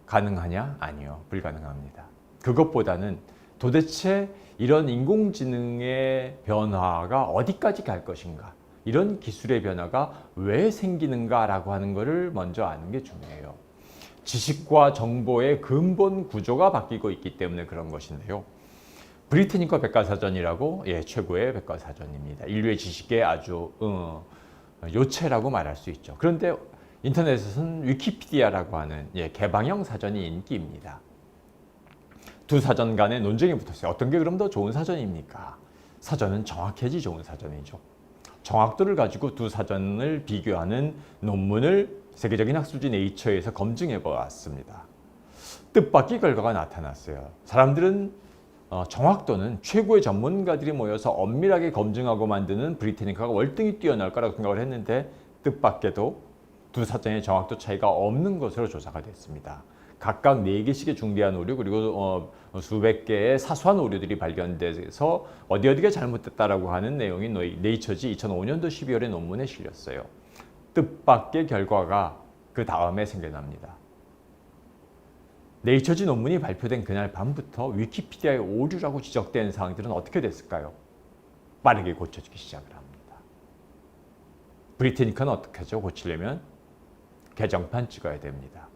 가능하냐? 아니요. 불가능합니다. 그것보다는 도대체 이런 인공지능의 변화가 어디까지 갈 것인가? 이런 기술의 변화가 왜 생기는가라고 하는 것을 먼저 아는 게 중요해요. 지식과 정보의 근본 구조가 바뀌고 있기 때문에 그런 것인데요. 브리트니커 백과사전이라고 최고의 백과사전입니다. 인류의 지식의 아주 요체라고 말할 수 있죠. 그런데 인터넷에서는 위키피디아라고 하는 개방형 사전이 인기입니다. 두 사전 간에 논쟁이 붙었어요. 어떤 게 그럼 더 좋은 사전입니까? 사전은 정확해지 좋은 사전이죠. 정확도를 가지고 두 사전을 비교하는 논문을 세계적인 학술지 네이처에서 검증해 보았습니다. 뜻밖의 결과가 나타났어요. 사람들은 정확도는 최고의 전문가들이 모여서 엄밀하게 검증하고 만드는 브리테니카가 월등히 뛰어날 거라고 생각을 했는데 뜻밖에도 두 사전의 정확도 차이가 없는 것으로 조사가 됐습니다. 각각 4개씩의 중대한 오류 그리고 수백 개의 사소한 오류들이 발견돼서 어디가 잘못됐다라고 하는 내용이 네이처지 2005년도 12월에 논문에 실렸어요. 뜻밖의 결과가 그 다음에 생겨납니다. 네이처지 논문이 발표된 그날 밤부터 위키피디아의 오류라고 지적된 사항들은 어떻게 됐을까요? 빠르게 고쳐지기 시작을 합니다. 브리테니카는 어떻게 하죠? 고치려면 개정판 찍어야 됩니다.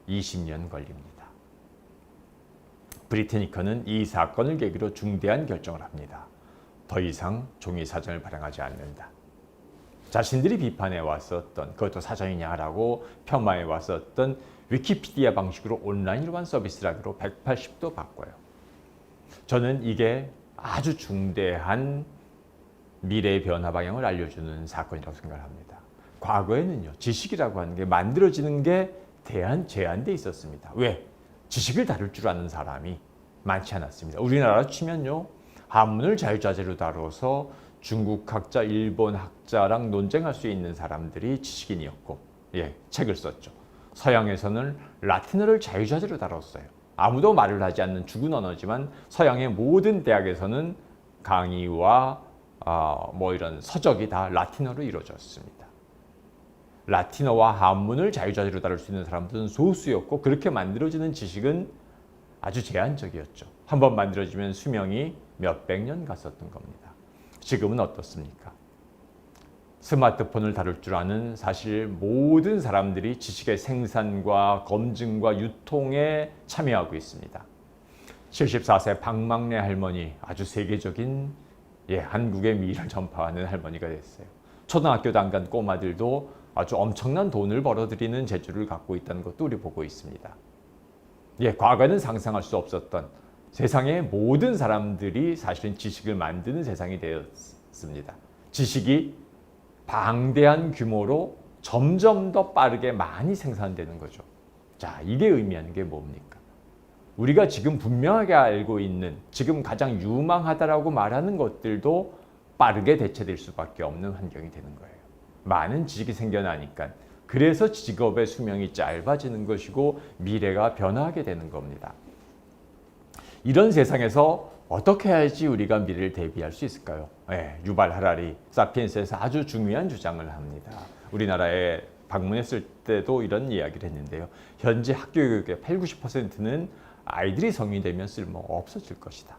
20년 걸립니다. 브리테니커는 이 사건을 계기로 중대한 결정을 합니다. 더 이상 종이 사전을 발행하지 않는다. 자신들이 비판해 왔었던 그것도 사전이냐라고 폄하해 왔었던 위키피디아 방식으로 온라인으로 한 서비스라기로 180도 바꿔요. 저는 이게 아주 중대한 미래의 변화 방향을 알려주는 사건이라고 생각합니다. 과거에는요, 지식이라고 하는 게 만들어지는 게 제한돼 있었습니다. 왜? 지식을 다룰 줄 아는 사람이 많지 않았습니다. 우리나라로 치면요, 한문을 자유자재로 다뤄서 중국 학자, 일본 학자랑 논쟁할 수 있는 사람들이 지식인이었고, 책을 썼죠. 서양에서는 라틴어를 자유자재로 다뤘어요. 아무도 말을 하지 않는 죽은 언어지만 서양의 모든 대학에서는 강의와 이런 서적이 다 라틴어로 이루어졌습니다. 라틴어와 한문을 자유자재로 다룰 수 있는 사람들은 소수였고 그렇게 만들어지는 지식은 아주 제한적이었죠. 한번 만들어지면 수명이 몇백 년 갔었던 겁니다. 지금은 어떻습니까? 스마트폰을 다룰 줄 아는 사실 모든 사람들이 지식의 생산과 검증과 유통에 참여하고 있습니다. 74세 박막래 할머니, 아주 세계적인 한국의 미를 전파하는 할머니가 됐어요. 초등학교도 안 간 꼬마들도 아주 엄청난 돈을 벌어들이는 재주를 갖고 있다는 것도 우리 보고 있습니다. 과거에는 상상할 수 없었던 세상의 모든 사람들이 사실은 지식을 만드는 세상이 되었습니다. 지식이 방대한 규모로 점점 더 빠르게 많이 생산되는 거죠. 자, 이게 의미하는 게 뭡니까? 우리가 지금 분명하게 알고 있는, 지금 가장 유망하다라고 말하는 것들도 빠르게 대체될 수밖에 없는 환경이 되는 거예요. 많은 지식이 생겨나니까. 그래서 직업의 수명이 짧아지는 것이고 미래가 변화하게 되는 겁니다. 이런 세상에서 어떻게 해야지 우리가 미래를 대비할 수 있을까요? 유발 하라리, 사피엔스에서 아주 중요한 주장을 합니다. 우리나라에 방문했을 때도 이런 이야기를 했는데요. 현재 학교 교육의 80~90%는 아이들이 성인이 되면 쓸모 없어질 것이다.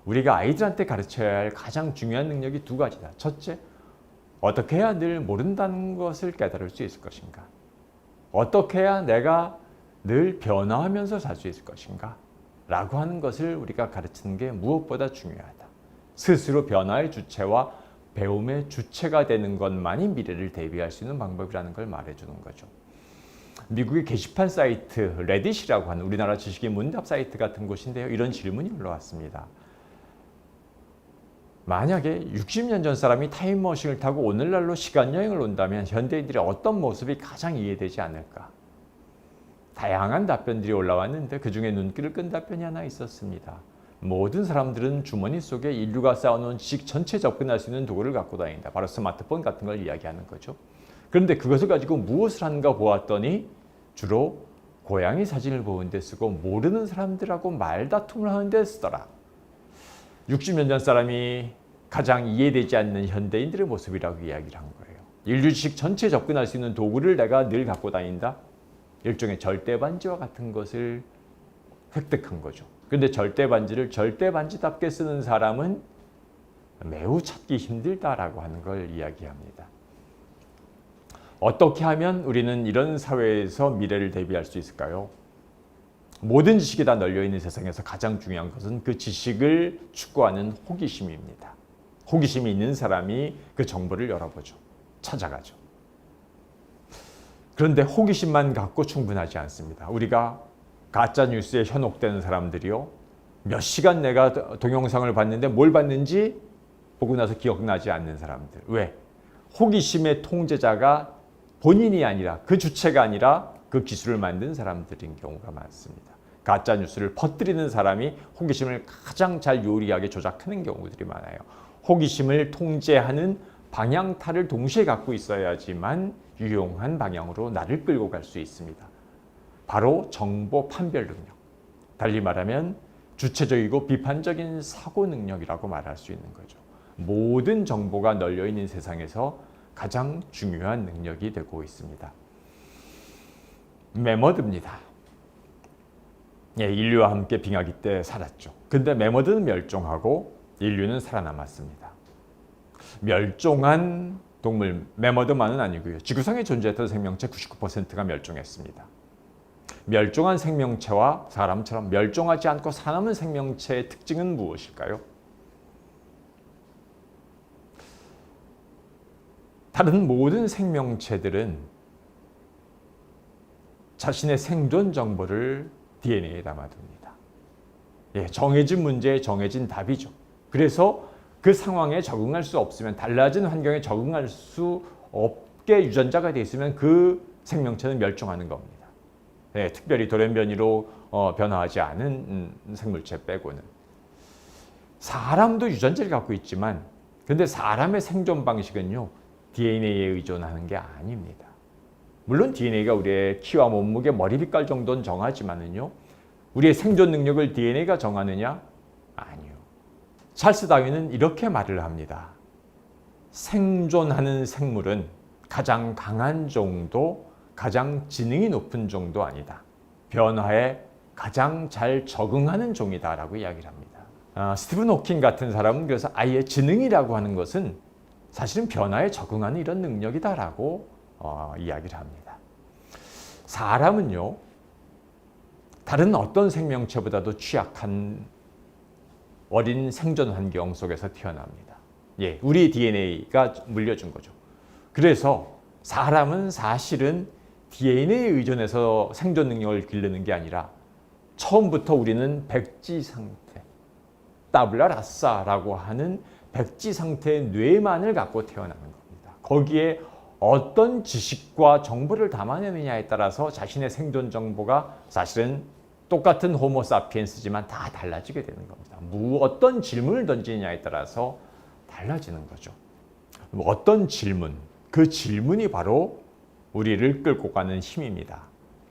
우리가 아이들한테 가르쳐야 할 가장 중요한 능력이 두 가지다. 첫째, 어떻게 해야 늘 모른다는 것을 깨달을 수 있을 것인가? 어떻게 해야 내가 늘 변화하면서 살 수 있을 것인가? 라고 하는 것을 우리가 가르치는 게 무엇보다 중요하다. 스스로 변화의 주체와 배움의 주체가 되는 것만이 미래를 대비할 수 있는 방법이라는 걸 말해주는 거죠. 미국의 게시판 사이트 레딧이라고 하는 우리나라 지식인 문답 사이트 같은 곳인데요. 이런 질문이 올라왔습니다. 만약에 60년 전 사람이 타임머신을 타고 오늘날로 시간여행을 온다면 현대인들의 어떤 모습이 가장 이해되지 않을까? 다양한 답변들이 올라왔는데 그중에 눈길을 끈 답변이 하나 있었습니다. 모든 사람들은 주머니 속에 인류가 쌓아놓은 지식 전체에 접근할 수 있는 도구를 갖고 다닌다. 바로 스마트폰 같은 걸 이야기하는 거죠. 그런데 그것을 가지고 무엇을 하는가 보았더니 주로 고양이 사진을 보는데 쓰고 모르는 사람들하고 말다툼을 하는데 쓰더라. 60년 전 사람이 가장 이해되지 않는 현대인들의 모습이라고 이야기를 한 거예요. 인류 지식 전체에 접근할 수 있는 도구를 내가 늘 갖고 다닌다. 일종의 절대반지와 같은 것을 획득한 거죠. 그런데 절대반지를 절대반지답게 쓰는 사람은 매우 찾기 힘들다라고 하는 걸 이야기합니다. 어떻게 하면 우리는 이런 사회에서 미래를 대비할 수 있을까요? 모든 지식이 다 널려있는 세상에서 가장 중요한 것은 그 지식을 추구하는 호기심입니다. 호기심이 있는 사람이 그 정보를 열어보죠. 찾아가죠. 그런데 호기심만 갖고 충분하지 않습니다. 우리가 가짜 뉴스에 현혹되는 사람들이요. 몇 시간 내가 동영상을 봤는데 뭘 봤는지 보고 나서 기억나지 않는 사람들. 왜? 호기심의 통제자가 본인이 아니라 그 주체가 아니라 그 기술을 만든 사람들인 경우가 많습니다. 가짜 뉴스를 퍼뜨리는 사람이 호기심을 가장 잘 요리하게 조작하는 경우들이 많아요. 호기심을 통제하는 방향타를 동시에 갖고 있어야지만 유용한 방향으로 나를 끌고 갈 수 있습니다. 바로 정보 판별 능력. 달리 말하면 주체적이고 비판적인 사고 능력이라고 말할 수 있는 거죠. 모든 정보가 널려있는 세상에서 가장 중요한 능력이 되고 있습니다. 매머드입니다. 인류와 함께 빙하기 때 살았죠. 근데 매머드는 멸종하고 인류는 살아남았습니다. 멸종한 동물, 매머드만은 아니고요. 지구상에 존재했던 생명체 99%가 멸종했습니다. 멸종한 생명체와 사람처럼 멸종하지 않고 살아남은 생명체의 특징은 무엇일까요? 다른 모든 생명체들은 자신의 생존 정보를 DNA에 담아둡니다. 정해진 문제에 정해진 답이죠. 그래서 그 상황에 적응할 수 없으면, 달라진 환경에 적응할 수 없게 유전자가 돼 있으면 그 생명체는 멸종하는 겁니다. 특별히 돌연변이로 변화하지 않은 생물체 빼고는. 사람도 유전자를 갖고 있지만, 근데 사람의 생존 방식은요, DNA에 의존하는 게 아닙니다. 물론 DNA가 우리의 키와 몸무게, 머리 빛깔 정도는 정하지만은요, 우리의 생존 능력을 DNA가 정하느냐? 아니요. 찰스 다윈은 이렇게 말을 합니다. 생존하는 생물은 가장 강한 정도, 가장 지능이 높은 정도 아니다. 변화에 가장 잘 적응하는 종이다라고 이야기를 합니다. 스티븐 호킹 같은 사람은 그래서 아예 지능이라고 하는 것은 사실은 변화에 적응하는 이런 능력이다라고 이야기를 합니다. 사람은요, 다른 어떤 생명체보다도 취약한 어린 생존 환경 속에서 태어납니다. 우리 DNA가 물려준 거죠. 그래서 사람은 사실은 DNA에 의존해서 생존 능력을 기르는 게 아니라 처음부터 우리는 백지 상태, 따블라 라사라고 하는 백지 상태의 뇌만을 갖고 태어나는 겁니다. 거기에 어떤 지식과 정보를 담아내느냐에 따라서 자신의 생존 정보가 사실은 똑같은 호모사피엔스지만 다 달라지게 되는 겁니다. 어떤 질문을 던지느냐에 따라서 달라지는 거죠. 어떤 질문, 그 질문이 바로 우리를 끌고 가는 힘입니다.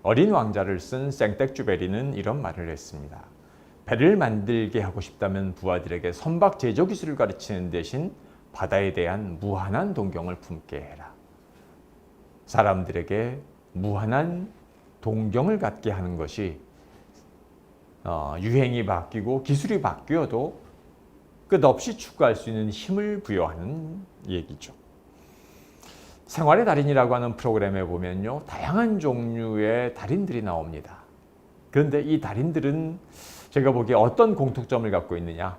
어린 왕자를 쓴 생텍쥐베리는 이런 말을 했습니다. 배를 만들게 하고 싶다면 부하들에게 선박 제조 기술을 가르치는 대신 바다에 대한 무한한 동경을 품게 해라. 사람들에게 무한한 동경을 갖게 하는 것이 유행이 바뀌고 기술이 바뀌어도 끝없이 추구할 수 있는 힘을 부여하는 얘기죠. 생활의 달인이라고 하는 프로그램에 보면요, 다양한 종류의 달인들이 나옵니다. 그런데 이 달인들은 제가 보기에 어떤 공통점을 갖고 있느냐?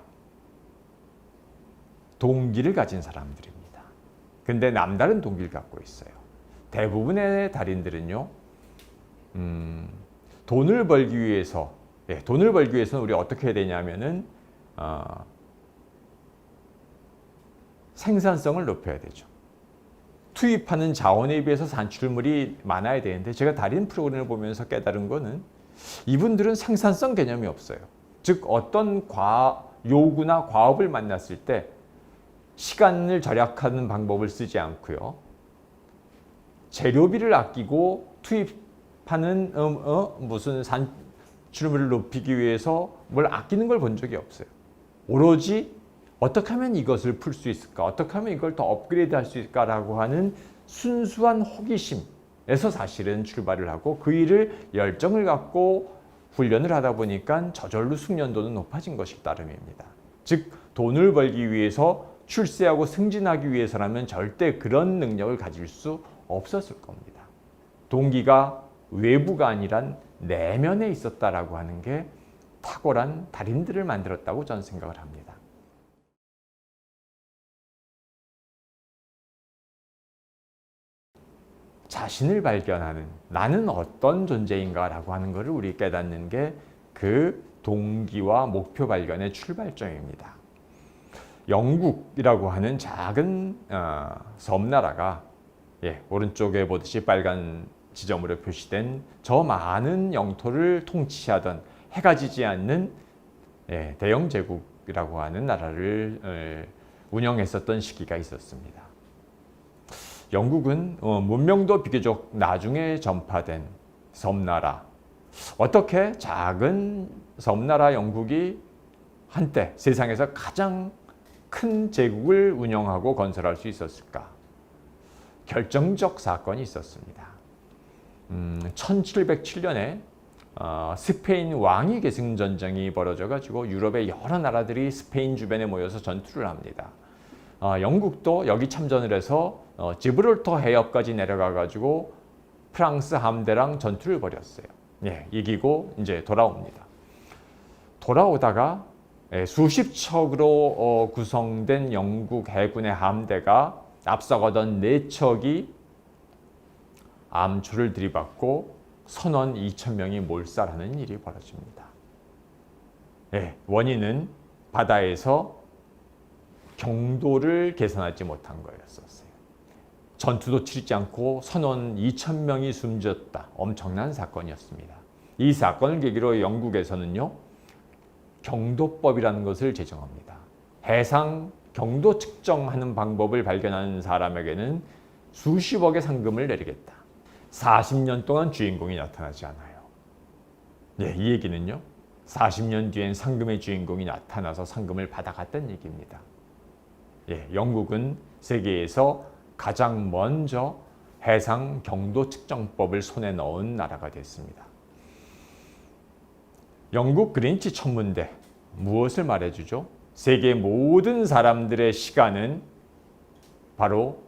동기를 가진 사람들입니다. 근데 남다른 동기를 갖고 있어요. 대부분의 달인들은요, 돈을 벌기 위해서, 돈을 벌기 위해서는 우리 어떻게 해야 되냐면은 생산성을 높여야 되죠. 투입하는 자원에 비해서 산출물이 많아야 되는데, 제가 달인 프로그램을 보면서 깨달은 거는 이분들은 생산성 개념이 없어요. 즉 어떤 요구나 과업을 만났을 때 시간을 절약하는 방법을 쓰지 않고요, 재료비를 아끼고 투입하는 무슨 산출물을 높이기 위해서 뭘 아끼는 걸 본 적이 없어요. 오로지 어떻게 하면 이것을 풀 수 있을까? 어떻게 하면 이걸 더 업그레이드 할 수 있을까라고 하는 순수한 호기심에서 사실은 출발을 하고 그 일을 열정을 갖고 훈련을 하다 보니까 저절로 숙련도는 높아진 것이 따름입니다. 즉 돈을 벌기 위해서 출세하고 승진하기 위해서라면 절대 그런 능력을 가질 수 없었을 겁니다. 동기가 외부가 아니란 내면에 있었다라고 하는 게 탁월한 달인들을 만들었다고 저는 생각을 합니다. 자신을 발견하는, 나는 어떤 존재인가라고 하는 것을 우리 깨닫는 게 그 동기와 목표 발견의 출발점입니다. 영국이라고 하는 작은 섬나라가 오른쪽에 보듯이 빨간 지점으로 표시된 저 많은 영토를 통치하던 해가 지지 않는 대영 제국이라고 하는 나라를 운영했었던 시기가 있었습니다. 영국은 문명도 비교적 나중에 전파된 섬나라, 어떻게 작은 섬나라 영국이 한때 세상에서 가장 큰 제국을 운영하고 건설할 수 있었을까? 결정적 사건이 있었습니다. 1707년에 스페인 왕위 계승 전쟁이 벌어져 가지고 유럽의 여러 나라들이 스페인 주변에 모여서 전투를 합니다. 영국도 여기 참전을 해서 지브롤터 해협까지 내려가 가지고 프랑스 함대랑 전투를 벌였어요. 이기고 이제 돌아옵니다. 돌아오다가 수십 척으로 구성된 영국 해군의 함대가 앞서가던 4척이 암초를 들이받고 선원 2,000명이 몰살하는 일이 벌어집니다. 원인은 바다에서 경도를 개선하지 못한 거였었어요. 전투도 치르지 않고 선원 2,000명이 숨졌다. 엄청난 사건이었습니다. 이 사건을 계기로 영국에서는요, 경도법이라는 것을 제정합니다. 해상 경도 측정하는 방법을 발견하는 사람에게는 수십억의 상금을 내리겠다. 40년 동안 주인공이 나타나지 않아요. 이 얘기는요, 40년 뒤엔 상금의 주인공이 나타나서 상금을 받아갔다는 얘기입니다. 영국은 세계에서 가장 먼저 해상 경도 측정법을 손에 넣은 나라가 됐습니다. 영국 그린치 천문대, 무엇을 말해주죠? 세계 모든 사람들의 시간은 바로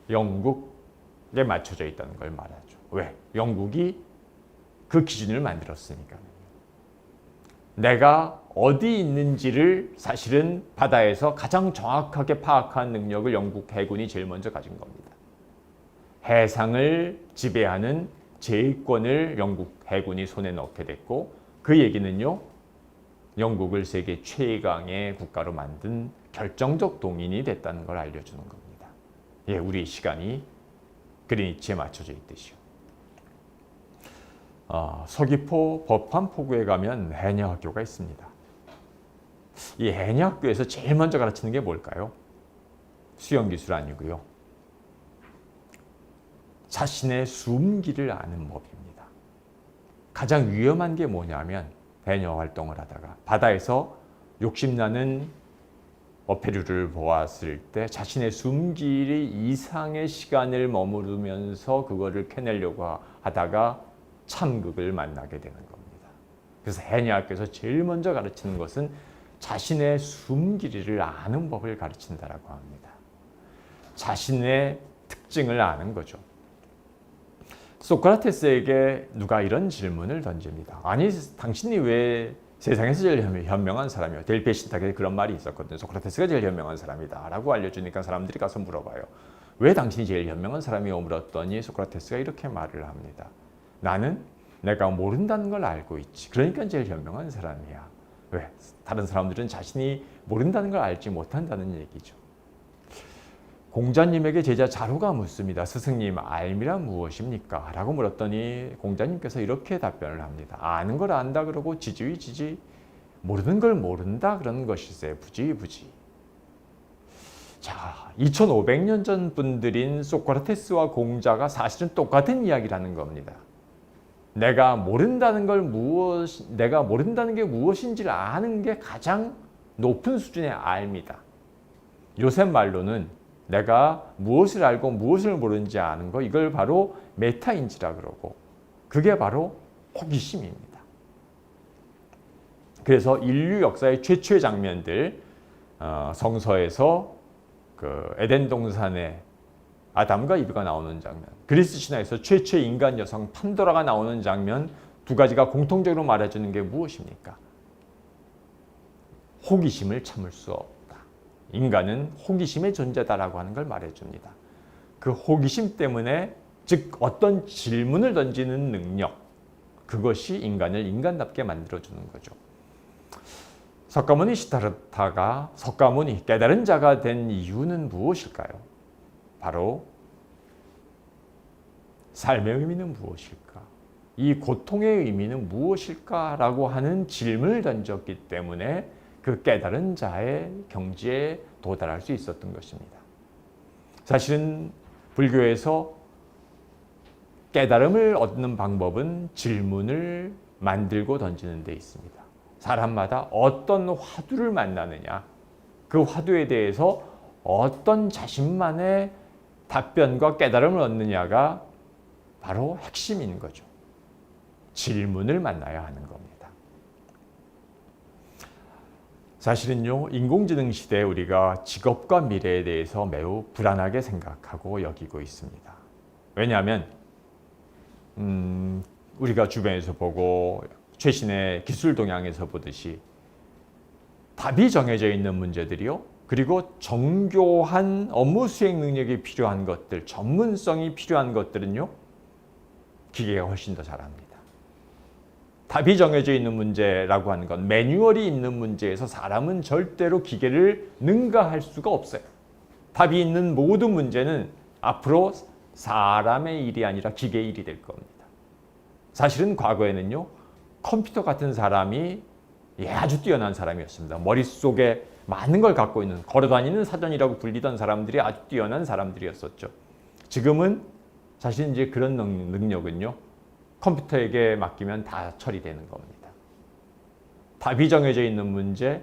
영국에 맞춰져 있다는 걸 말하죠. 왜? 영국이 그 기준을 만들었으니까요. 내가 어디 있는지를 사실은 바다에서 가장 정확하게 파악한 능력을 영국 해군이 제일 먼저 가진 겁니다. 해상을 지배하는 제해권을 영국 해군이 손에 넣게 됐고 그 얘기는요. 영국을 세계 최강의 국가로 만든 결정적 동인이 됐다는 걸 알려주는 겁니다. 예, 우리 시간이 그리니치에 맞춰져 있듯이요. 서귀포 법한포구에 가면 해녀학교가 있습니다. 이 해녀학교에서 제일 먼저 가르치는 게 뭘까요? 수영기술 아니고요. 자신의 숨기를 아는 법입니다. 가장 위험한 게 뭐냐면 해녀 활동을 하다가 바다에서 욕심나는 어패류를 보았을 때 자신의 숨길 이상의 시간을 머무르면서 그거를 캐내려고 하다가 참극을 만나게 되는 겁니다. 그래서 해녀학교에서 제일 먼저 가르치는 것은 자신의 숨길을 아는 법을 가르친다라고 합니다. 자신의 특징을 아는 거죠. 소크라테스에게 누가 이런 질문을 던집니다. 아니, 당신이 왜 세상에서 제일 현명한 사람이요? 델피의 신탁에 그런 말이 있었거든요. 소크라테스가 제일 현명한 사람이다 라고 알려주니까 사람들이 가서 물어봐요. 왜 당신이 제일 현명한 사람이요? 물었더니 소크라테스가 이렇게 말을 합니다. 나는 내가 모른다는 걸 알고 있지. 그러니까 제일 현명한 사람이야. 왜? 다른 사람들은 자신이 모른다는 걸 알지 못한다는 얘기죠. 공자님에게 제자 자루가 묻습니다. 스승님, 알미란 무엇입니까? 라고 물었더니 공자님께서 이렇게 답변을 합니다. 아는 걸 안다 그러고 지지위지지, 모르는 걸 모른다 그러는 것일세 부지부지. 자, 2500년 전 분들인 소크라테스와 공자가 사실은 똑같은 이야기라는 겁니다. 내가 모른다는 게 무엇인지를 아는 게 가장 높은 수준의 알미다. 요새 말로는 내가 무엇을 알고 무엇을 모르는지 아는 거, 이걸 바로 메타인지라 그러고, 그게 바로 호기심입니다. 그래서 인류 역사의 최초의 장면들, 성서에서 그 에덴 동산에 아담과 이브가 나오는 장면, 그리스 신화에서 최초의 인간 여성 판도라가 나오는 장면, 두 가지가 공통적으로 말해주는 게 무엇입니까? 호기심을 참을 수 없다. 인간은 호기심의 존재다라고 하는 걸 말해줍니다. 그 호기심 때문에, 즉 어떤 질문을 던지는 능력, 그것이 인간을 인간답게 만들어주는 거죠. 석가모니 시타르타가 석가모니, 깨달은 자가 된 이유는 무엇일까요? 바로 삶의 의미는 무엇일까? 이 고통의 의미는 무엇일까라고 하는 질문을 던졌기 때문에 그 깨달은 자의 경지에 도달할 수 있었던 것입니다. 사실은 불교에서 깨달음을 얻는 방법은 질문을 만들고 던지는 데 있습니다. 사람마다 어떤 화두를 만나느냐, 그 화두에 대해서 어떤 자신만의 답변과 깨달음을 얻느냐가 바로 핵심인 거죠. 질문을 만나야 하는 겁니다. 사실은요, 인공지능 시대에 우리가 직업과 미래에 대해서 매우 불안하게 생각하고 여기고 있습니다. 왜냐하면 우리가 주변에서 보고 최신의 기술 동향에서 보듯이 답이 정해져 있는 문제들이요, 그리고 정교한 업무 수행 능력이 필요한 것들, 전문성이 필요한 것들은요, 기계가 훨씬 더 잘합니다. 답이 정해져 있는 문제라고 하는 건, 매뉴얼이 있는 문제에서 사람은 절대로 기계를 능가할 수가 없어요. 답이 있는 모든 문제는 앞으로 사람의 일이 아니라 기계의 일이 될 겁니다. 사실은 과거에는요, 컴퓨터 같은 사람이 아주 뛰어난 사람이었습니다. 머릿속에 많은 걸 갖고 있는, 걸어다니는 사전이라고 불리던 사람들이 아주 뛰어난 사람들이었었죠. 지금은 사실 이제 그런 능력은요, 컴퓨터에게 맡기면 다 처리되는 겁니다. 답이 정해져 있는 문제,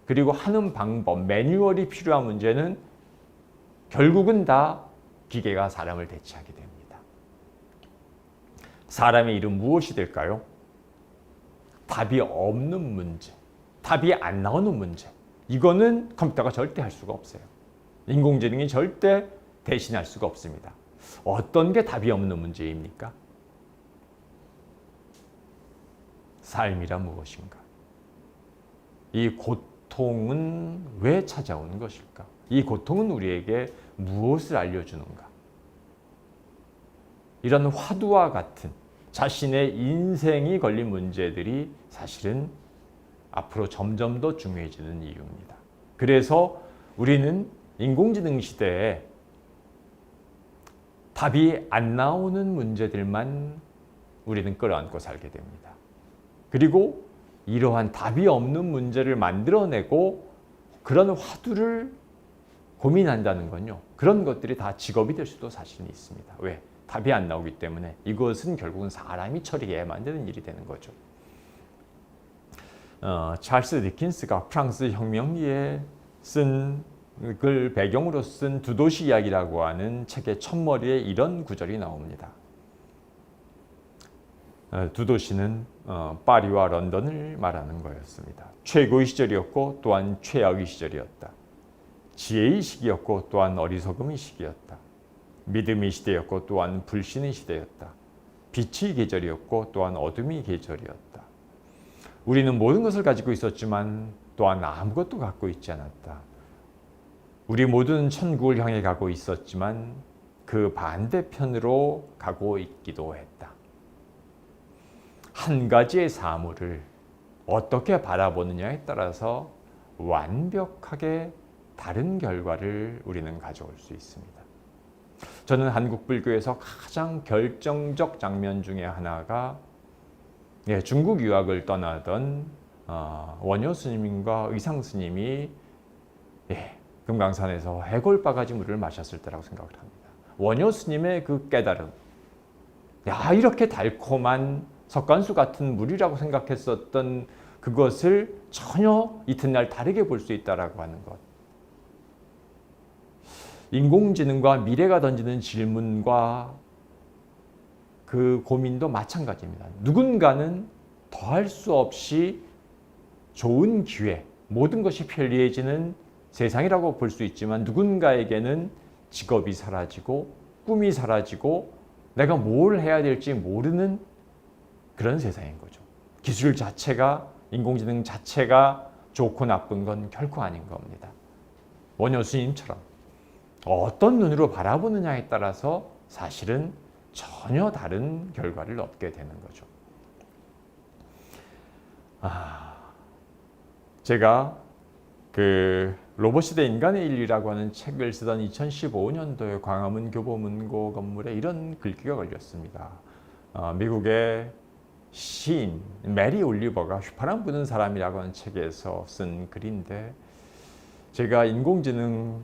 그리고 하는 방법, 매뉴얼이 필요한 문제는 결국은 다 기계가 사람을 대체하게 됩니다. 사람의 일은 무엇이 될까요? 답이 없는 문제, 답이 안 나오는 문제, 이거는 컴퓨터가 절대 할 수가 없어요. 인공지능이 절대 대신할 수가 없습니다. 어떤 게 답이 없는 문제입니까? 삶이란 무엇인가? 이 고통은 왜 찾아오는 것일까? 이 고통은 우리에게 무엇을 알려주는가? 이런 화두와 같은 자신의 인생이 걸린 문제들이 사실은 앞으로 점점 더 중요해지는 이유입니다. 그래서 우리는 인공지능 시대에 답이 안 나오는 문제들만 우리는 끌어안고 살게 됩니다. 그리고 이러한 답이 없는 문제를 만들어내고 그런 화두를 고민한다는 건요. 그런 것들이 다 직업이 될 수도 사실은 있습니다. 왜? 답이 안 나오기 때문에 이것은 결국은 사람이 처리해야 만드는 일이 되는 거죠. 찰스 디킨스가 프랑스 혁명기에 쓴 글 배경으로 쓴 두 도시 이야기라고 하는 책의 첫머리에 이런 구절이 나옵니다. 두 도시는 파리와 런던을 말하는 거였습니다. 최고의 시절이었고 또한 최악의 시절이었다. 지혜의 시기였고 또한 어리석음의 시기였다. 믿음의 시대였고 또한 불신의 시대였다. 빛의 계절이었고 또한 어둠의 계절이었다. 우리는 모든 것을 가지고 있었지만 또한 아무것도 갖고 있지 않았다. 우리 모두는 천국을 향해 가고 있었지만 그 반대편으로 가고 있기도 했다. 한 가지의 사물을 어떻게 바라보느냐에 따라서 완벽하게 다른 결과를 우리는 가져올 수 있습니다. 저는 한국 불교에서 가장 결정적 장면 중에 하나가 중국 유학을 떠나던 원효 스님과 의상 스님이 금강산에서 해골바가지 물을 마셨을 때라고 생각을 합니다. 원효 스님의 그 깨달음, 이렇게 달콤한 석간수 같은 물이라고 생각했었던 그것을 전혀 이튿날 다르게 볼 수 있다라고 하는 것. 인공지능과 미래가 던지는 질문과 그 고민도 마찬가지입니다. 누군가는 더할 수 없이 좋은 기회, 모든 것이 편리해지는 세상이라고 볼 수 있지만 누군가에게는 직업이 사라지고 꿈이 사라지고 내가 뭘 해야 될지 모르는 그런 세상인 거죠. 기술 자체가, 인공지능 자체가 좋고 나쁜 건 결코 아닌 겁니다. 원효 스님처럼 어떤 눈으로 바라보느냐에 따라서 사실은 전혀 다른 결과를 얻게 되는 거죠. 제가 그 로봇 시대 인간의 인류라고 하는 책을 쓰던 2015년도에 광화문 교보문고 건물에 이런 글귀가 걸렸습니다. 미국의 시인 메리 올리버가 휘파람 부는 사람이라고 하는 책에서 쓴 글인데 제가 인공지능을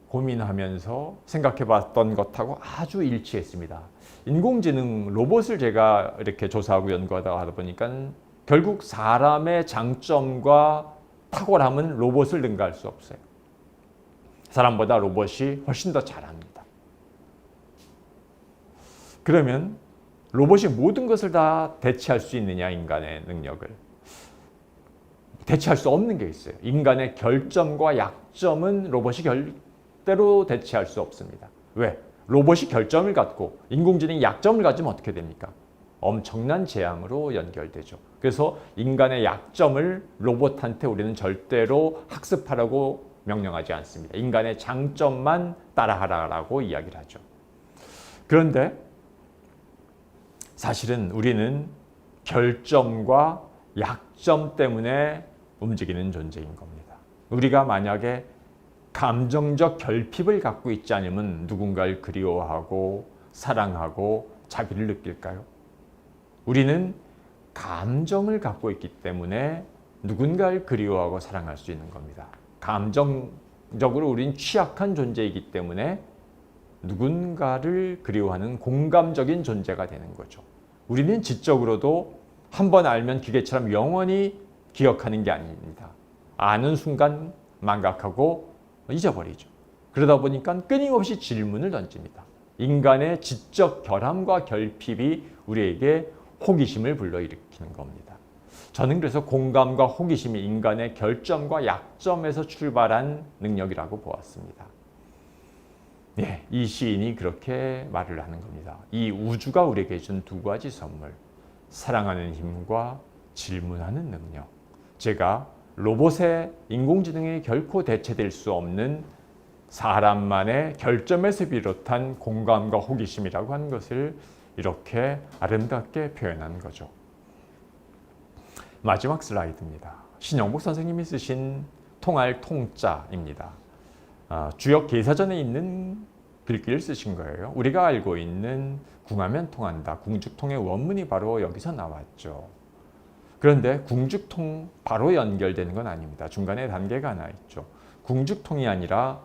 고민하면서 생각해봤던 것하고 아주 일치했습니다. 인공지능 로봇을 제가 이렇게 조사하고 연구하다 보니까 결국 사람의 장점과 탁월함은 로봇을 능가할 수 없어요. 사람보다 로봇이 훨씬 더 잘합니다. 그러면 로봇이 모든 것을 다 대체할 수 있느냐, 인간의 능력을? 대체할 수 없는 게 있어요. 인간의 결점과 약점은 로봇이 절대로 대체할 수 없습니다. 왜? 로봇이 결점을 갖고 인공지능이 약점을 가지면 어떻게 됩니까? 엄청난 재앙으로 연결되죠. 그래서 인간의 약점을 로봇한테 우리는 절대로 학습하라고 명령하지 않습니다. 인간의 장점만 따라하라고 이야기를 하죠. 그런데 사실은 우리는 결점과 약점 때문에 움직이는 존재인 겁니다. 우리가 만약에 감정적 결핍을 갖고 있지 않으면 누군가를 그리워하고 사랑하고 자비를 느낄까요? 우리는 감정을 갖고 있기 때문에 누군가를 그리워하고 사랑할 수 있는 겁니다. 감정적으로 우리는 취약한 존재이기 때문에 누군가를 그리워하는 공감적인 존재가 되는 거죠. 우리는 지적으로도 한번 알면 기계처럼 영원히 기억하는 게 아닙니다. 아는 순간 망각하고 잊어버리죠. 그러다 보니까 끊임없이 질문을 던집니다. 인간의 지적 결함과 결핍이 우리에게 호기심을 불러일으키는 겁니다. 저는 그래서 공감과 호기심이 인간의 결점과 약점에서 출발한 능력이라고 보았습니다. 이 시인이 그렇게 말을 하는 겁니다. 이 우주가 우리에게 준 두 가지 선물, 사랑하는 힘과 질문하는 능력. 제가 로봇의 인공지능에 결코 대체될 수 없는 사람만의 결점에서 비롯한 공감과 호기심이라고 하는 것을 이렇게 아름답게 표현한 거죠. 마지막 슬라이드입니다. 신영복 선생님이 쓰신 통할 통자입니다. 주역 계사전에 있는 글귀를 쓰신 거예요. 우리가 알고 있는 궁하면 통한다. 궁죽통의 원문이 바로 여기서 나왔죠. 그런데 궁죽통 바로 연결되는 건 아닙니다. 중간에 단계가 하나 있죠. 궁죽통이 아니라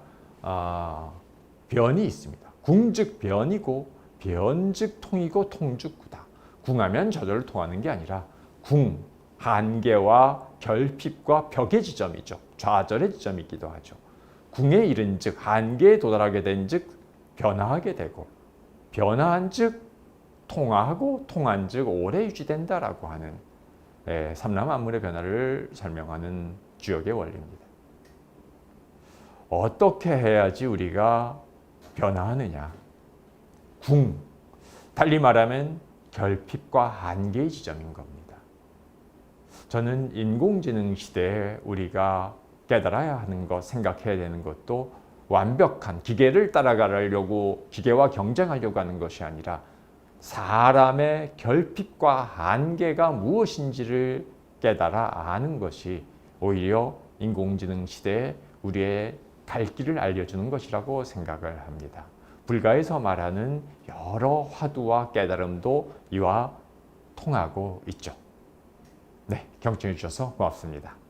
변이 있습니다. 궁즉 변이고 변즉 통이고 통죽구다. 궁하면 저절로 통하는 게 아니라 궁, 한계와 결핍과 벽의 지점이죠. 좌절의 지점이기도 하죠. 궁에 이른 즉 한계에 도달하게 된 즉 변화하게 되고 변화한 즉 통화하고 통한 즉 오래 유지된다라고 하는 삼라만물의 변화를 설명하는 주역의 원리입니다. 어떻게 해야지 우리가 변화하느냐? 궁, 달리 말하면 결핍과 한계의 지점인 겁니다. 저는 인공지능 시대에 우리가 깨달아야 하는 것, 생각해야 되는 것도 완벽한 기계를 따라가려고 기계와 경쟁하려고 하는 것이 아니라 사람의 결핍과 한계가 무엇인지를 깨달아 아는 것이 오히려 인공지능 시대에 우리의 갈 길을 알려주는 것이라고 생각을 합니다. 불가에서 말하는 여러 화두와 깨달음도 이와 통하고 있죠. 네, 경청해 주셔서 고맙습니다.